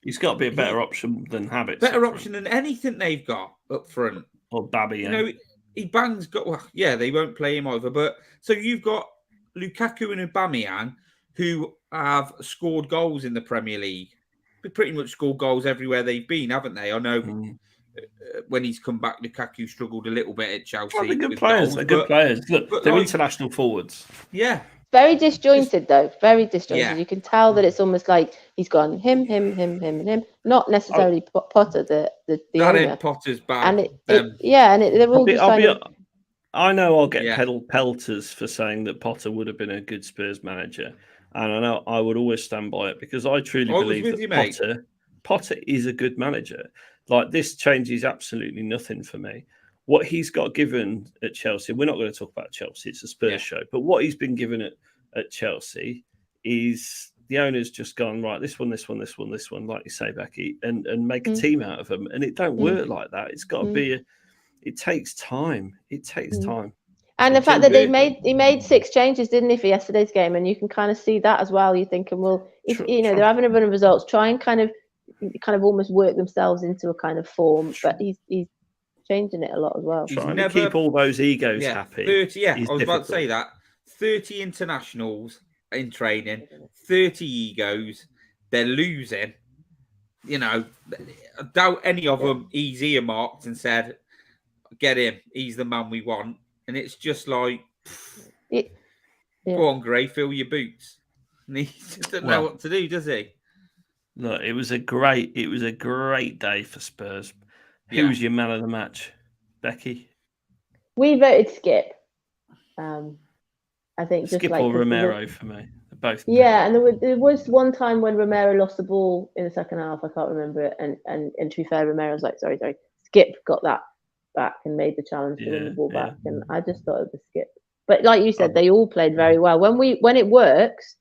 he's got to be a better option than Habits. Better option than anything they've got up front. Or Babby, he bangs. They won't play him over. But so you've got Lukaku and Aubameyang, who have scored goals in the Premier League. They pretty much scored goals everywhere they've been, haven't they? I know when he's come back, Lukaku struggled a little bit at Chelsea. They're good players. Look, they're international forwards. Yeah. Very disjointed, though. Very disjointed. Yeah. You can tell that it's almost like he's gone him, and him. Not necessarily Potter, the that owner. In Potter's back. And they're all just I know I'll get pelters for saying that Potter would have been a good Spurs manager. And I know I would always stand by it because I truly believe that Potter is a good manager. Like, this changes absolutely nothing for me. What he's got given at Chelsea, we're not going to talk about Chelsea, it's a Spurs show, but what he's been given at Chelsea is the owner's just gone, right, this one, like you say, Becky, and make a team out of them. And it don't work like that. It's got to be, it takes time. Time. And the fact that he made 6 changes, didn't he, for yesterday's game? And you can kind of see that as well. You're thinking, well, if they're having a run of results, try and kind of almost work themselves into a kind of form. But he's changing it a lot as well. Trying to keep all those egos happy. 30, I was about to say that. 30 internationals in training, 30 egos. They're losing. I doubt any of them he's earmarked and said, get him. He's the man we want. And it's just like, go on, Gray, fill your boots. And he just doesn't know what to do, does he? Look, it was a great day for Spurs. Who was your man of the match, Becky? We voted Skipp. I think Skipp or Romero for me. Both. Yeah, and there was one time when Romero lost the ball in the second half. I can't remember it. And to be fair, Romero was like, sorry. Skipp got that back and made the challenge to win the ball back. And I just thought it was Skipp. But like you said, they all played very well. When it works,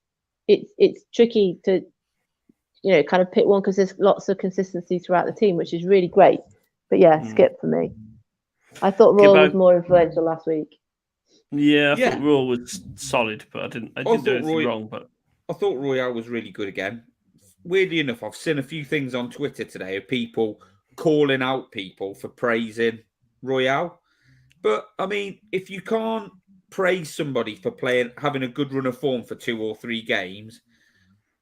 it's tricky to kind of pick one because there's lots of consistency throughout the team, which is really great. But Skipp for me. I thought Royal Gibbo. was more influential last week. Yeah, I thought Royal was solid, but I didn't do anything wrong. But I thought Royal was really good again. Weirdly enough, I've seen a few things on Twitter today of people calling out people for praising Royal. But I mean, if you can't praise somebody for having a good run of form for 2 or 3 games,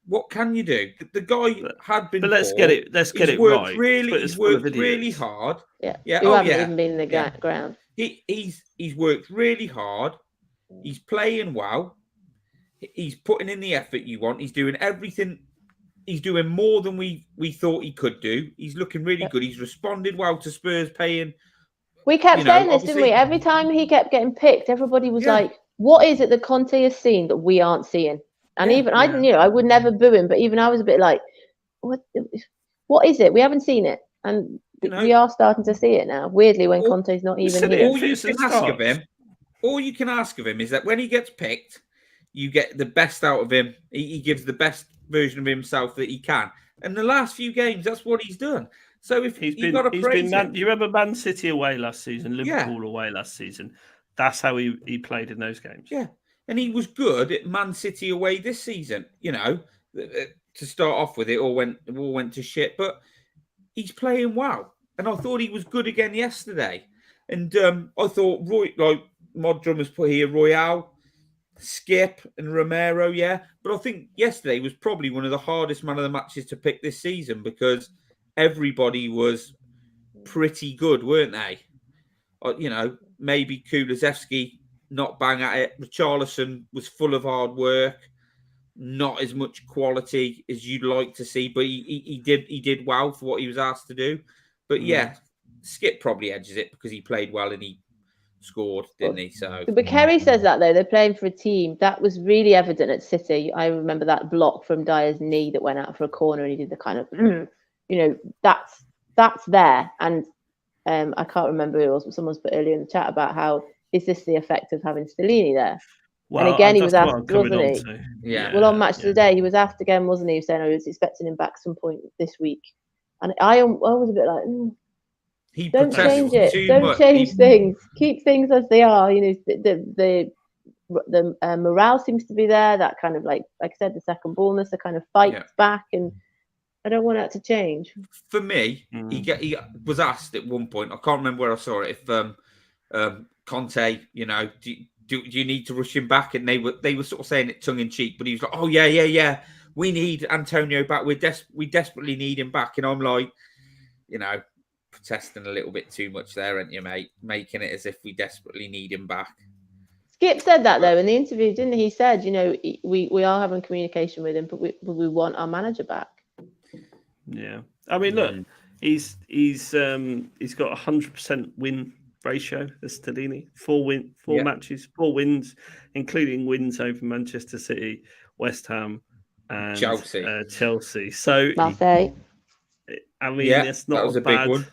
what can you do? The guy had been. But let's get it right. He's worked really hard. Yeah. Who haven't even been in the ground. He's worked really hard. He's playing well. He's putting in the effort you want. He's doing everything. He's doing more than we thought he could do. He's looking really good. He's responded well to Spurs paying. We kept saying this, didn't we? Every time he kept getting picked, everybody was like, "What is it that Conte has seen that we aren't seeing?" And I would never boo him, but even I was a bit like, "What is it? We haven't seen it." And we are starting to see it now. Weirdly, when Conte's not even here. All you can ask of him is that when he gets picked, you get the best out of him. He gives the best version of himself that he can. And the last few games, that's what he's done. So if you got to praise him. You remember Man City away last season, Liverpool away last season? That's how he played in those games. Yeah. And he was good at Man City away this season. To start off with, it all went to shit. But he's playing well. And I thought he was good again yesterday. And I thought, Mod Drummers put here, Royal, Skipp and Romero, But I think yesterday was probably one of the hardest man of the matches to pick this season because everybody was pretty good, weren't they? Maybe Kulusevski not bang at it. Richarlison was full of hard work, not as much quality as you'd like to see, but he did well for what he was asked to do. But Skipp probably edges it because he played well and he scored, didn't he? So, but Kerry says that though they're playing for a team that was really evident at City. I remember that block from Dier's knee that went out for a corner, and he did the kind of, that's there. And I can't remember who it was, but someone's put earlier in the chat about how is this the effect of having Stellini there? Well, and again, he was asked, wasn't he? Yeah. Well, on Match of the Day, he was asked again, wasn't he? He was saying, he was expecting him back some point this week, and I was a bit like. Don't change it. Don't change things. Keep things as they are. The morale seems to be there. That kind of like I said, the second ballness, the kind of fights back, and I don't want that to change. For me, he was asked at one point. I can't remember where I saw it. If Conte, do you need to rush him back? And they were sort of saying it tongue in cheek, but he was like, "Oh yeah. We need Antonio back. We desperately need him back." And I'm like, protesting a little bit too much there, aren't you, mate? Making it as if we desperately need him back. Skip said that though in the interview, didn't he? He said, we are having communication with him, but we want our manager back. Yeah, I mean, look, he's got 100% win ratio as Stellini. 4 matches, 4 wins, including wins over Manchester City, West Ham, and Chelsea. So Marseille. I mean, that's not a big one.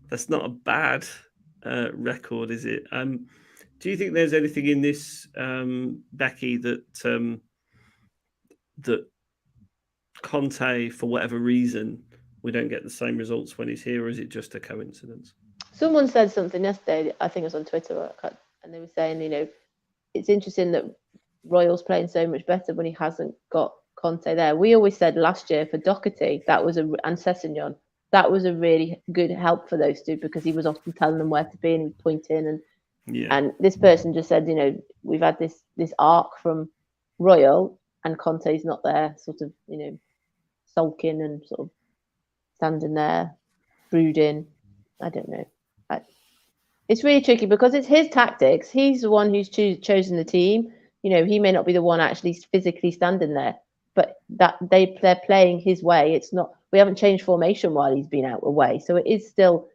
That's not a bad record, is it? Do you think there's anything in this, Becky, that Conte, for whatever reason, we don't get the same results when he's here, or is it just a coincidence? Someone said something yesterday, I think it was on Twitter, and they were saying, it's interesting that Royal's playing so much better when he hasn't got Conte there. We always said last year for Doherty, and Sessegnon, that was a really good help for those two because he was often telling them where to be and he would point in. And this person just said, we've had this arc from Royal and Conte's not there, sort of, sulking and sort of standing there, brooding. I don't know. It's really tricky because it's his tactics. He's the one who's chosen the team. He may not be the one actually physically standing there, but that they're playing his way. It's not. We haven't changed formation while he's been out away, so it is still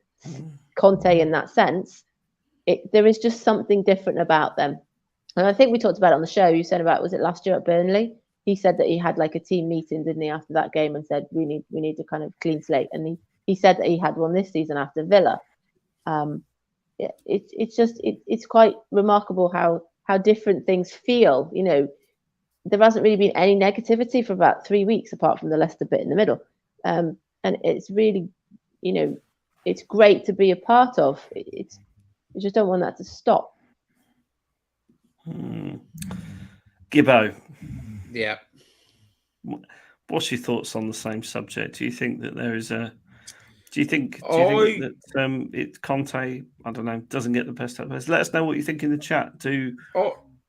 Conte in that sense. There is just something different about them, and I think we talked about it on the show. You said about, was it last year at Burnley? He said that he had like a team meeting, didn't he, after that game, and said we need to kind of clean slate. And he said that he had one this season after Villa. It's quite remarkable how different things feel. There hasn't really been any negativity for about 3 weeks, apart from the Leicester bit in the middle. And it's really, it's great to be a part of. You just don't want that to stop. Gibbo. Yeah. What's your thoughts on the same subject? Do you think that there is a? Do you think that it's Conte? I don't know. Doesn't get the best out of us. Let us know what you think in the chat.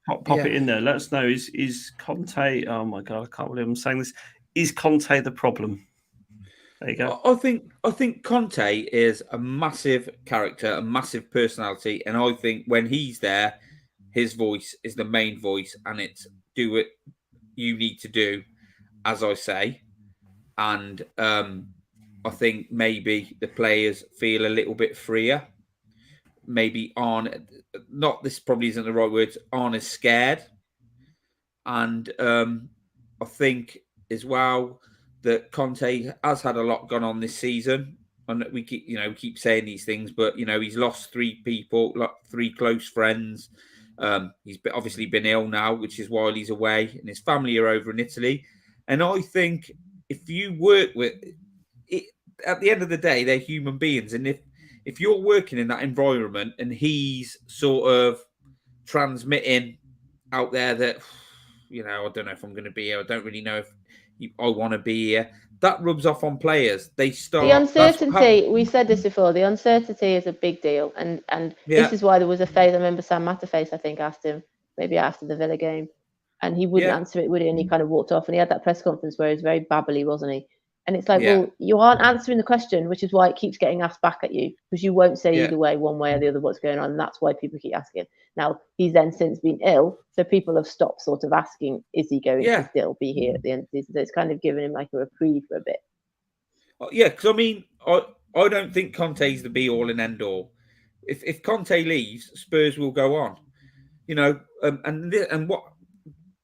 Pop it in there. Let us know. Is Conte? Oh my god, I can't believe I'm saying this. Is Conte the problem? There you go. I think Conte is a massive character, a massive personality, and I think when he's there, his voice is the main voice, and it's do it you need to do, as I say. And I think maybe the players feel a little bit freer. Maybe this probably isn't the right word, aren't as scared. And I think as well that Conte has had a lot gone on this season. And we keep saying these things, but he's lost 3 people, like 3 close friends. He's obviously been ill now, which is why he's away, and his family are over in Italy. And I think if you work with it, at the end of the day, they're human beings, and if you're working in that environment and he's sort of transmitting out there that I don't know if I'm going to be here, I don't really know if I want to be here, that rubs off on players. They start the uncertainty. We said this before. The uncertainty is a big deal, and this is why there was a phase. I remember Sam Matterface, I think, asked him maybe after the Villa game, and he wouldn't answer it, would he? And he kind of walked off, and he had that press conference where he was very babbly, wasn't he? And it's like, well, you aren't answering the question, which is why it keeps getting asked back at you, because you won't say either way, one way or the other, what's going on. And that's why people keep asking. Now, he's then since been ill, so people have stopped sort of asking, is he going to still be here at the end of the season? So it's kind of given him like a reprieve for a bit. Yeah, because I mean, I don't think Conte's the be-all and end-all. If Conte leaves, Spurs will go on. And what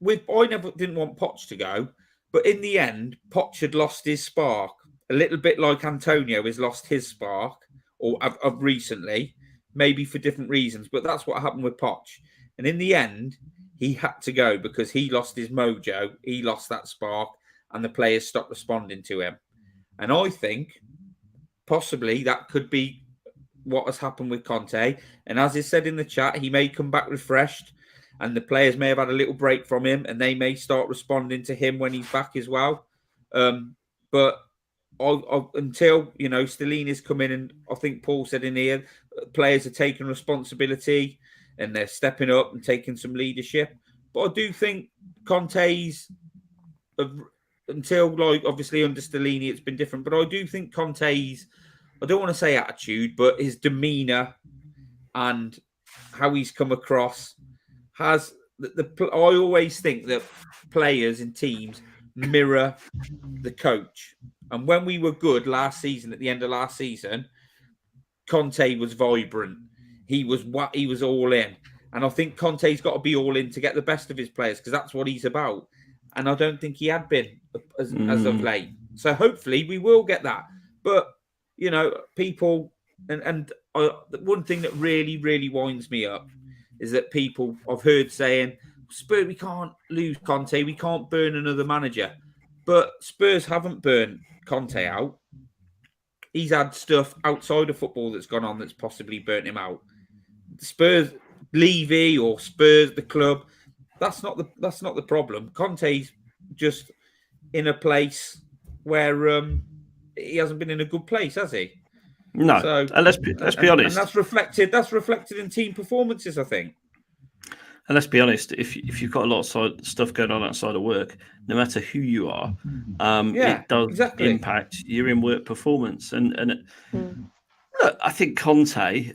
I didn't want Poch to go. But in the end, Poch had lost his spark, a little bit like Antonio has lost his spark, or of recently, maybe for different reasons. But that's what happened with Poch. And in the end, he had to go because he lost his mojo, he lost that spark, and the players stopped responding to him. And I think possibly that could be what has happened with Conte. And as is said in the chat, he may come back refreshed. And the players may have had a little break from him, and they may start responding to him when he's back as well. But until Stellini's come in, and I think Paul said in here, players are taking responsibility and they're stepping up and taking some leadership. But I do think Conte's, until obviously under Stellini, it's been different. But I do think Conte's, I don't want to say attitude, but his demeanour and how he's come across has I always think that players and teams mirror the coach. And when we were good last season, at the end of last season, Conte was vibrant. He was all in. And I think Conte's got to be all in to get the best of his players, because that's what he's about. And I don't think he had been as of late. So hopefully we will get that. But, people, and the one thing that really, really winds me up is that people I've heard saying, Spurs, we can't lose Conte, we can't burn another manager. But Spurs haven't burned Conte out. He's had stuff outside of football that's gone on that's possibly burnt him out. Spurs, Levy or Spurs, the club, that's not the problem. Conte's just in a place where he hasn't been in a good place, has he? No, so, and let's be honest. And that's reflected in team performances, I think. And let's be honest, if you've got a lot of stuff going on outside of work, no matter who you are, it does impact your in-work performance. And look, I think Conte,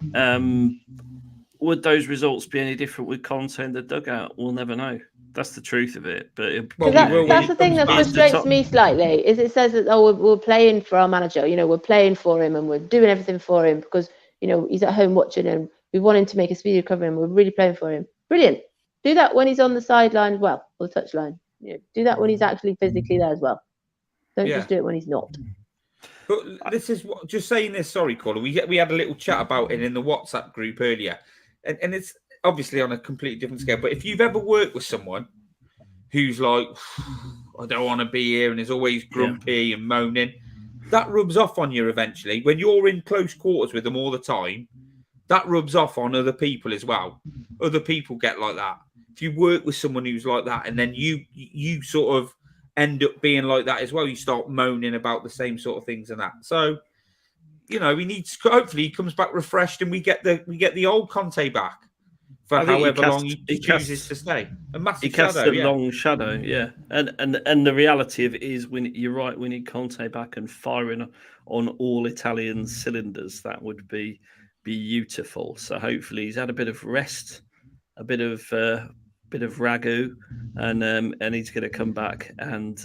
would those results be any different with Conte in the dugout? We'll never know. That's the truth of it. But that's the thing that frustrates me slightly, is it says that we're playing for our manager, we're playing for him and we're doing everything for him because he's at home watching and we want him to make a speedy recovery and we're really playing for him. Brilliant. Do that when he's on the sideline as well, or the touchline. Do that when he's actually physically there as well. Don't just do it when he's not. But this is what, just saying this. Sorry, caller. We had a little chat about it in the WhatsApp group earlier, and it's obviously on a completely different scale. But if you've ever worked with someone who's like, I don't want to be here, and is always grumpy and moaning, that rubs off on you eventually. When you're in close quarters with them all the time, that rubs off on other people as well. Other people get like that. If you work with someone who's like that, and then you sort of end up being like that as well, you start moaning about the same sort of things and that. So, he needs. Hopefully, he comes back refreshed, and we get the old Conte back for however long he chooses to stay. A massive shadow. He casts a long shadow, yeah. And the reality of it is, you're right, we need Conte back and firing on all Italian cylinders. That would be beautiful. So hopefully he's had a bit of rest, a bit of ragu, and he's going to come back and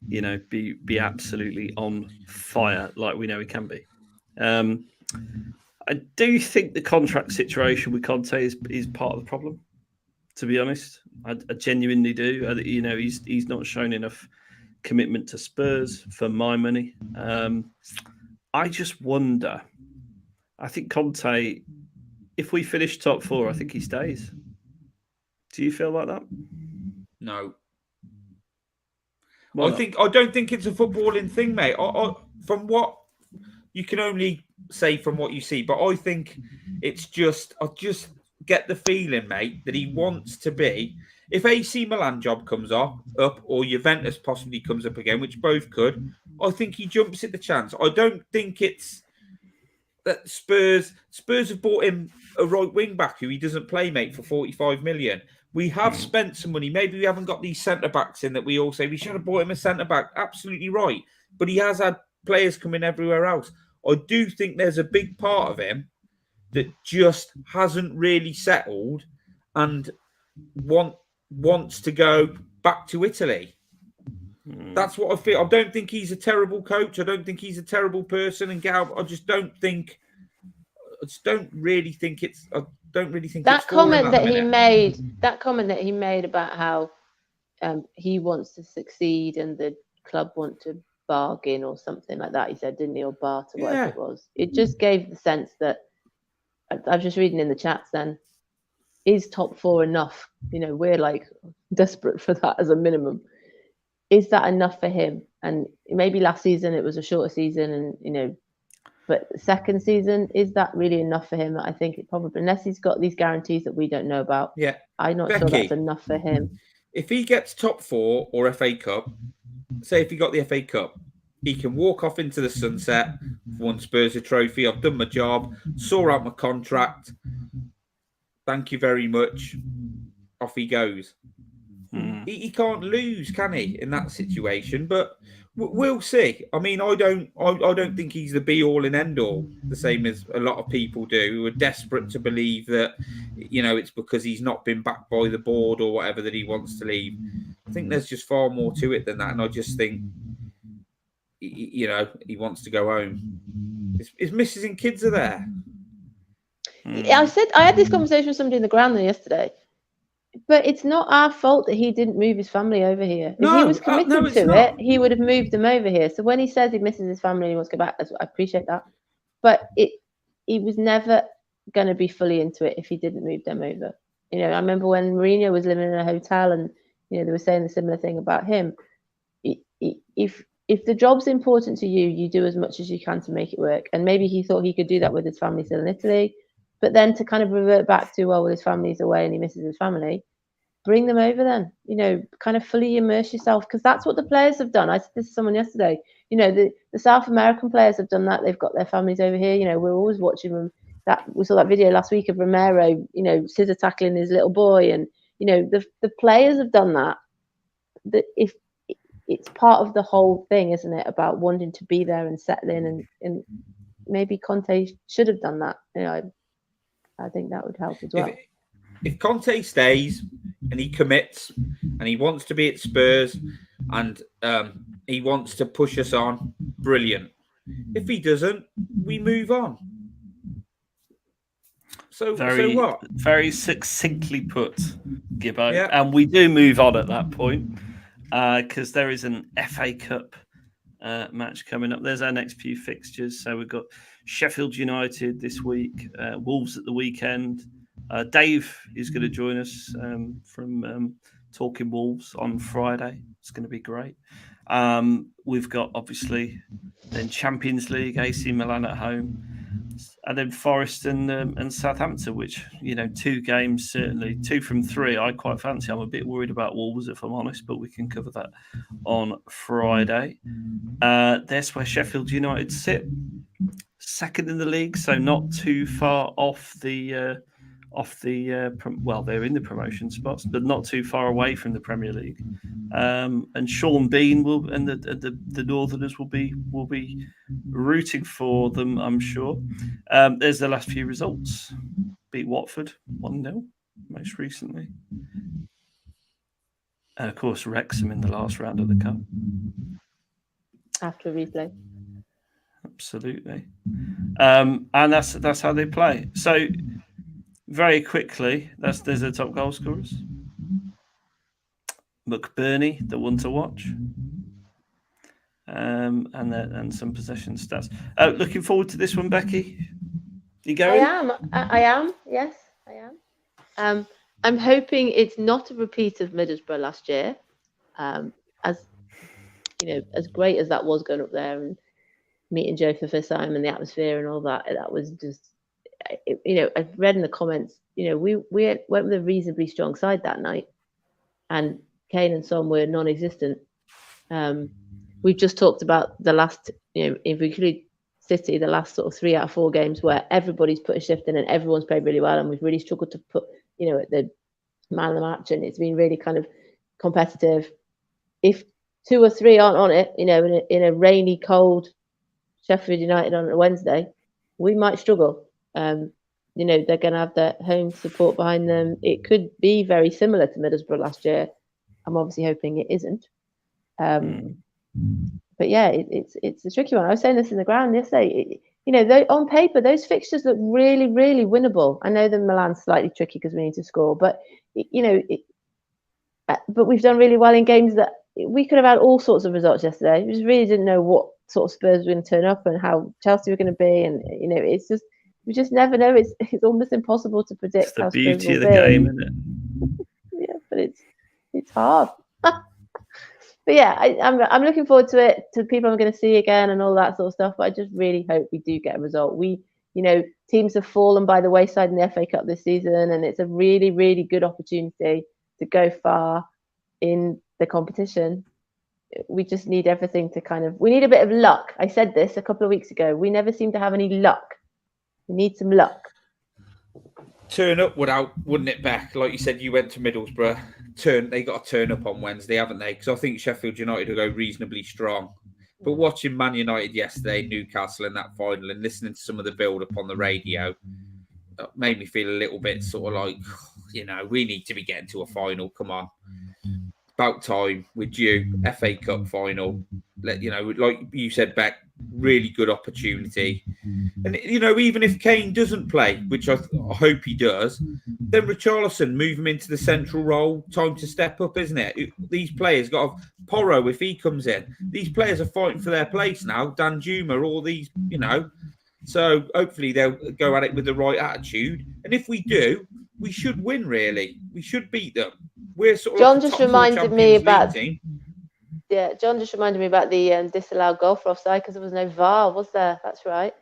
be absolutely on fire like we know he can be. I do think the contract situation with Conte is part of the problem. To be honest, I genuinely do. He's not shown enough commitment to Spurs for my money. I just wonder. I think Conte, if we finish top 4, I think he stays. Do you feel like that? No. I don't think it's a footballing thing, mate. From what you can only say from what you see, but I think it's I just get the feeling, mate, that he wants to be. If AC Milan job comes up, or Juventus possibly comes up again, which both could, I think he jumps at the chance. I don't think it's that Spurs have bought him a right wing back who he doesn't play, mate, for 45 million. We have spent some money. Maybe we haven't got these centre backs in that we all say we should have bought him a centre back. Absolutely right. But he has had players come in everywhere else. I do think there's a big part of him that just hasn't really settled and wants to go back to Italy. That's what I feel. I don't think he's a terrible coach. I don't think he's a terrible person. And I just don't really think it's. I don't really think that it's comment that he made. That comment that he made about how he wants to succeed and the club want to bargain or something like that. He said, didn't he, or barter, whatever it was. It just gave the sense that I was just reading in the chats. Then is top 4 enough? We're like desperate for that as a minimum. Is that enough for him? And maybe last season it was a shorter season, and but the second season, is that really enough for him? I think it probably, unless he's got these guarantees that we don't know about. Yeah, I'm not sure that's enough for him. If he gets top 4 or FA Cup, say if he got the FA Cup, he can walk off into the sunset, won Spurs a trophy. I've done my job, saw out my contract. Thank you very much. Off he goes. He can't lose, can he, in that situation? But we'll see. I mean, I don't think he's the be all and end all, the same as a lot of people do, who are desperate to believe that it's because he's not been backed by the board or whatever that he wants to leave. I think there's just far more to it than that, and I just think he wants to go home. His missus and kids are there. I had this conversation with somebody in the ground yesterday. But it's not our fault that he didn't move his family over here. If he was committed to it, he would have moved them over here. So when he says he misses his family and he wants to go back, I appreciate that. But he was never going to be fully into it if he didn't move them over. I remember when Mourinho was living in a hotel and, they were saying a similar thing about him. If the job's important to you, you do as much as you can to make it work. And maybe he thought he could do that with his family still in Italy. But then to kind of revert back to, his family's away and he misses his family, bring them over then, kind of fully immerse yourself, because that's what the players have done. I said this to someone yesterday, the South American players have done that. They've got their families over here. We're always watching them. We saw that video last week of Romero, scissor tackling his little boy. And, the players have done that. If it's part of the whole thing, isn't it, about wanting to be there and settle in, and maybe Conte should have done that. I think that would help as well. If Conte stays and he commits and he wants to be at Spurs and he wants to push us on, brilliant. If he doesn't, we move on. So what? Very succinctly put, Gibbo. Yeah. And we do move on at that point because there is an FA Cup match coming up. There's our next few fixtures. So we've got Sheffield United this week, Wolves at the weekend. Dave is going to join us from Talking Wolves on Friday. It's going to be great. We've got, obviously, then Champions League, AC Milan at home. And then Forest and Southampton, which, 2 games, certainly 2 from 3, I quite fancy. I'm a bit worried about Wolves, if I'm honest, but we can cover that on Friday. That's where Sheffield United sit, second in the league, so not too far off the well, they're in the promotion spots, but not too far away from the Premier League. And Sean Bean and the Northerners will be rooting for them, I'm sure. There's the last few results. Beat Watford 1-0 most recently. And of course, Wrexham in the last round of the cup. After a replay. Absolutely. And that's how they play. So very quickly, there's the top goal scorers. McBurney, the one to watch. And some possession stats. Looking forward to this one, Becky. You going? I am. Yes, I am. I'm hoping it's not a repeat of Middlesbrough last year. As great as that was going up there and meeting Joe for the first time and the atmosphere and all that, that was just, I've read in the comments, we went with a reasonably strong side that night, and Kane and Son were non-existent. We've just talked about the last, if we include City, the last sort of 3 out of 4 games where everybody's put a shift in and everyone's played really well, and we've really struggled to put, the man of the match, and it's been really kind of competitive. If 2 or 3 aren't on it, in a rainy, cold Sheffield United on a Wednesday, we might struggle. They're going to have their home support behind them. It could be very similar to Middlesbrough last year. I'm obviously hoping it isn't. But yeah, it's a tricky one. I was saying this in the ground yesterday. On paper, those fixtures look really, really winnable. I know the Milan's slightly tricky because we need to score, but but we've done really well in games that we could have had all sorts of results yesterday. We just really didn't know what sort of Spurs were going to turn up and how Chelsea were going to be, and it's just we just never know. It's almost impossible to predict. It's the beauty of the game, isn't it? Yeah, but it's hard. But yeah, I'm looking forward to it, to people I'm going to see again and all that sort of stuff. But I just really hope we do get a result. Teams have fallen by the wayside in the FA Cup this season, and it's a really, really good opportunity to go far in the competition. We just need everything to we need a bit of luck. I said this a couple of weeks ago. We never seem to have any luck. We need some luck. Turn up wouldn't it, Beck? Like you said, you went to Middlesbrough. They got to turn up on Wednesday, haven't they? Because I think Sheffield United will go reasonably strong. But watching Man United yesterday, Newcastle in that final, and listening to some of the build-up on the radio, made me feel a little bit sort of like, we need to be getting to a final. Come on. About time. We're due. FA Cup final. Like you said, Beck, really good opportunity. And, even if Kane doesn't play, which I hope he does, then Richarlison, move him into the central role. Time to step up, isn't it? These players got Porro if he comes in. These players are fighting for their place now. Danjuma, all these, So hopefully they'll go at it with the right attitude. And if we do, we should win, really. We should beat them. We're sort of John just reminded me about team. Yeah, John just reminded me about the disallowed goal for offside because there was no VAR, was there? That's right.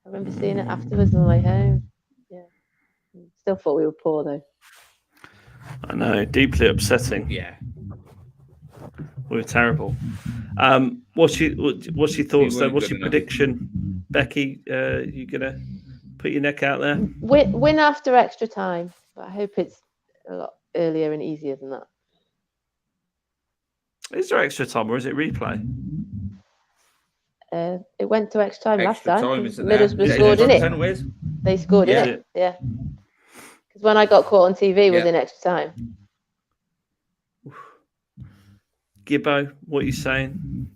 I remember seeing it afterwards on the way home. Yeah. Still thought we were poor, though. I know, deeply upsetting. Yeah. We were terrible. What's your thoughts, though? What's your prediction? Becky, you going to put your neck out there? Win after extra time. But I hope it's a lot earlier and easier than that. Is there extra time or is it replay? It went to extra time last time. Middlesbrough scored in it. They scored in it. Yeah. Because when I got caught on TV, it was in extra time. Gibbo, what are you saying?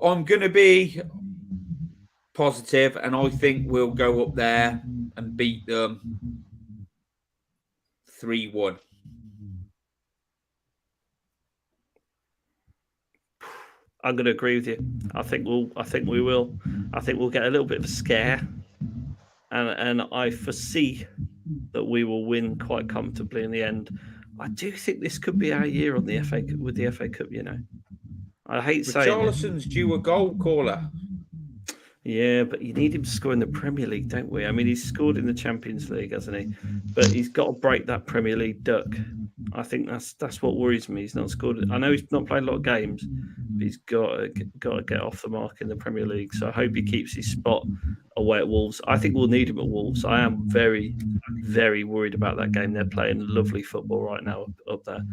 I'm going to be positive, and I think we'll go up there and beat them 3-1. I'm going to agree with you. I think we will. I think we'll get a little bit of a scare, and I foresee that we will win quite comfortably in the end. I do think this could be our year on the FA with the FA Cup. I hate saying Richarlison's due a goal, caller. Yeah, but you need him to score in the Premier League, don't we? I mean, he's scored in the Champions League, hasn't he? But he's got to break that Premier League duck. I think that's what worries me. He's not scored. I know he's not played a lot of games, but he's got to get off the mark in the Premier League. So I hope he keeps his spot away at Wolves. I think we'll need him at Wolves. I am very, very worried about that game. They're playing lovely football right now up there.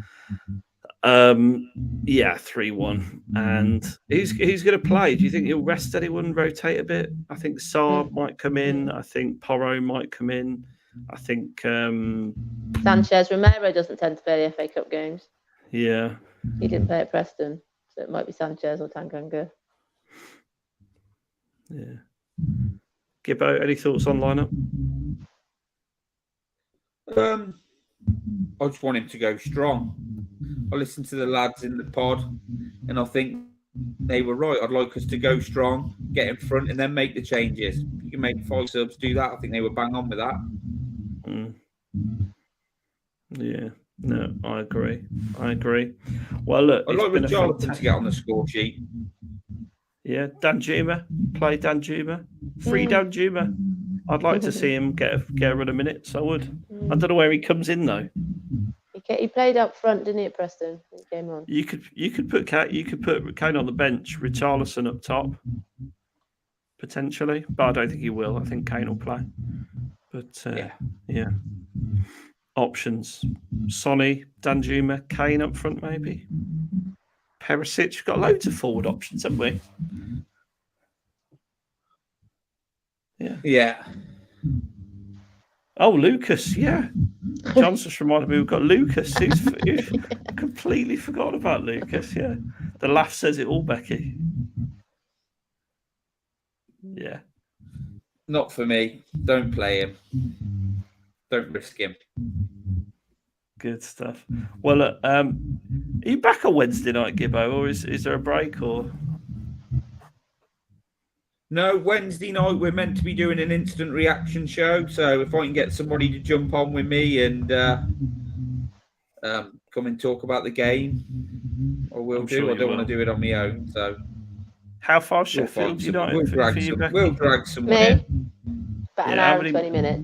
3-1. And who's going to play? Do you think he'll rest anyone, rotate a bit? I think Sarr might come in. I think Porro might come in. I think Sanchez. Romero doesn't tend to play the FA Cup games. Yeah. He didn't play at Preston, so it might be Sanchez or Tanganga. Yeah. Gibbo, any thoughts on lineup? I just want him to go strong. I listened to the lads in the pod, and I think they were right. I'd like us to go strong, get in front, and then make the changes. You can make 5 subs, do that. I think they were bang on with that. Yeah, no, I agree. Well, look, I'd like Richarlison to get on the score sheet. Yeah, Danjuma, play Danjuma, free Danjuma. I'd like to see him get a run of minutes. I would. I don't know where he comes in though. He played up front, didn't he, at Preston? He came on. You could put Kane on the bench, Richarlison up top, potentially, but I don't think he will. I think Kane will play. But yeah. Options: Sonny, Danjuma, Kane up front, maybe. Perisic. Got loads of forward options, haven't we? Yeah. Oh, Lucas, yeah. John's just reminded me we've got Lucas. Who's completely forgot about Lucas, yeah. The laugh says it all, Becky. Yeah. Not for me. Don't play him. Don't risk him. Good stuff. Well, are you back on Wednesday night, Gibbo, or is there a break? Or no, Wednesday night we're meant to be doing an instant reaction show. So if I can get somebody to jump on with me and come and talk about the game, I will do. Sure I don't want to do it on my own. So how far Sheffield United? We'll drag someone in. About an hour and 20 minutes.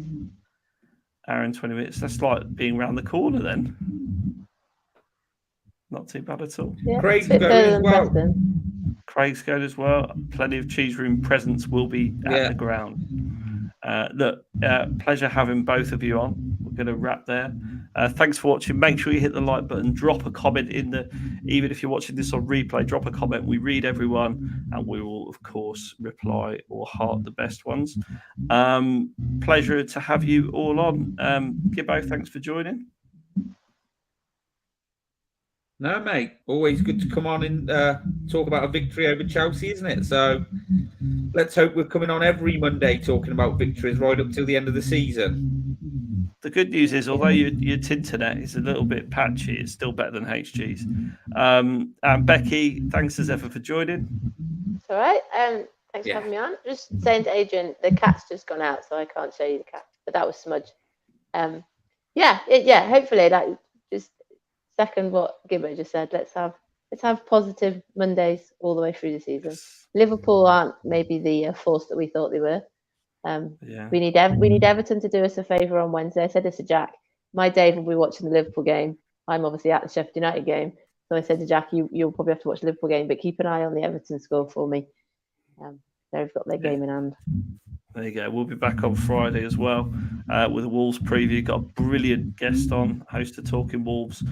Hour and 20 minutes. That's like being round the corner then. Not too bad at all. Yeah, Craig's going as well. Craig's going as well. Plenty of cheese room presents will be at the ground. Pleasure having both of you on. We're going to wrap there. Thanks for watching. Make sure you hit the like button. Drop a comment even if you're watching this on replay, drop a comment. We read everyone and we will, of course, reply or heart the best ones. Pleasure to have you all on. Gibbo, thanks for joining. No, mate. Always good to come on and talk about a victory over Chelsea, isn't it? So let's hope we're coming on every Monday talking about victories right up till the end of the season. The good news is, although your internet is a little bit patchy, it's still better than HG's. And Becky, thanks as ever for joining. It's all right. Thanks for having me on. Just saying to Adrian, the cat's just gone out, so I can't show you the cat. But that was Smudge. Hopefully that just second what Gibbo just said. Let's have positive Mondays all the way through the season. Liverpool aren't maybe the force that we thought they were. We need Everton to do us a favour on Wednesday. I said this to Jack. My Dave will be watching the Liverpool game. I'm obviously at the Sheffield United game. So I said to Jack, you'll probably have to watch the Liverpool game, but keep an eye on the Everton score for me. They've got their game in hand. There you go. We'll be back on Friday as well with a Wolves preview. Got a brilliant guest on, host of Talking Wolves.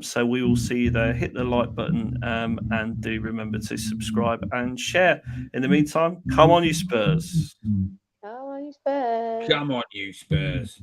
So we will see you there. Hit the like button and do remember to subscribe and share. In the meantime, come on, you Spurs. Come on, you Spurs. Come on, you Spurs.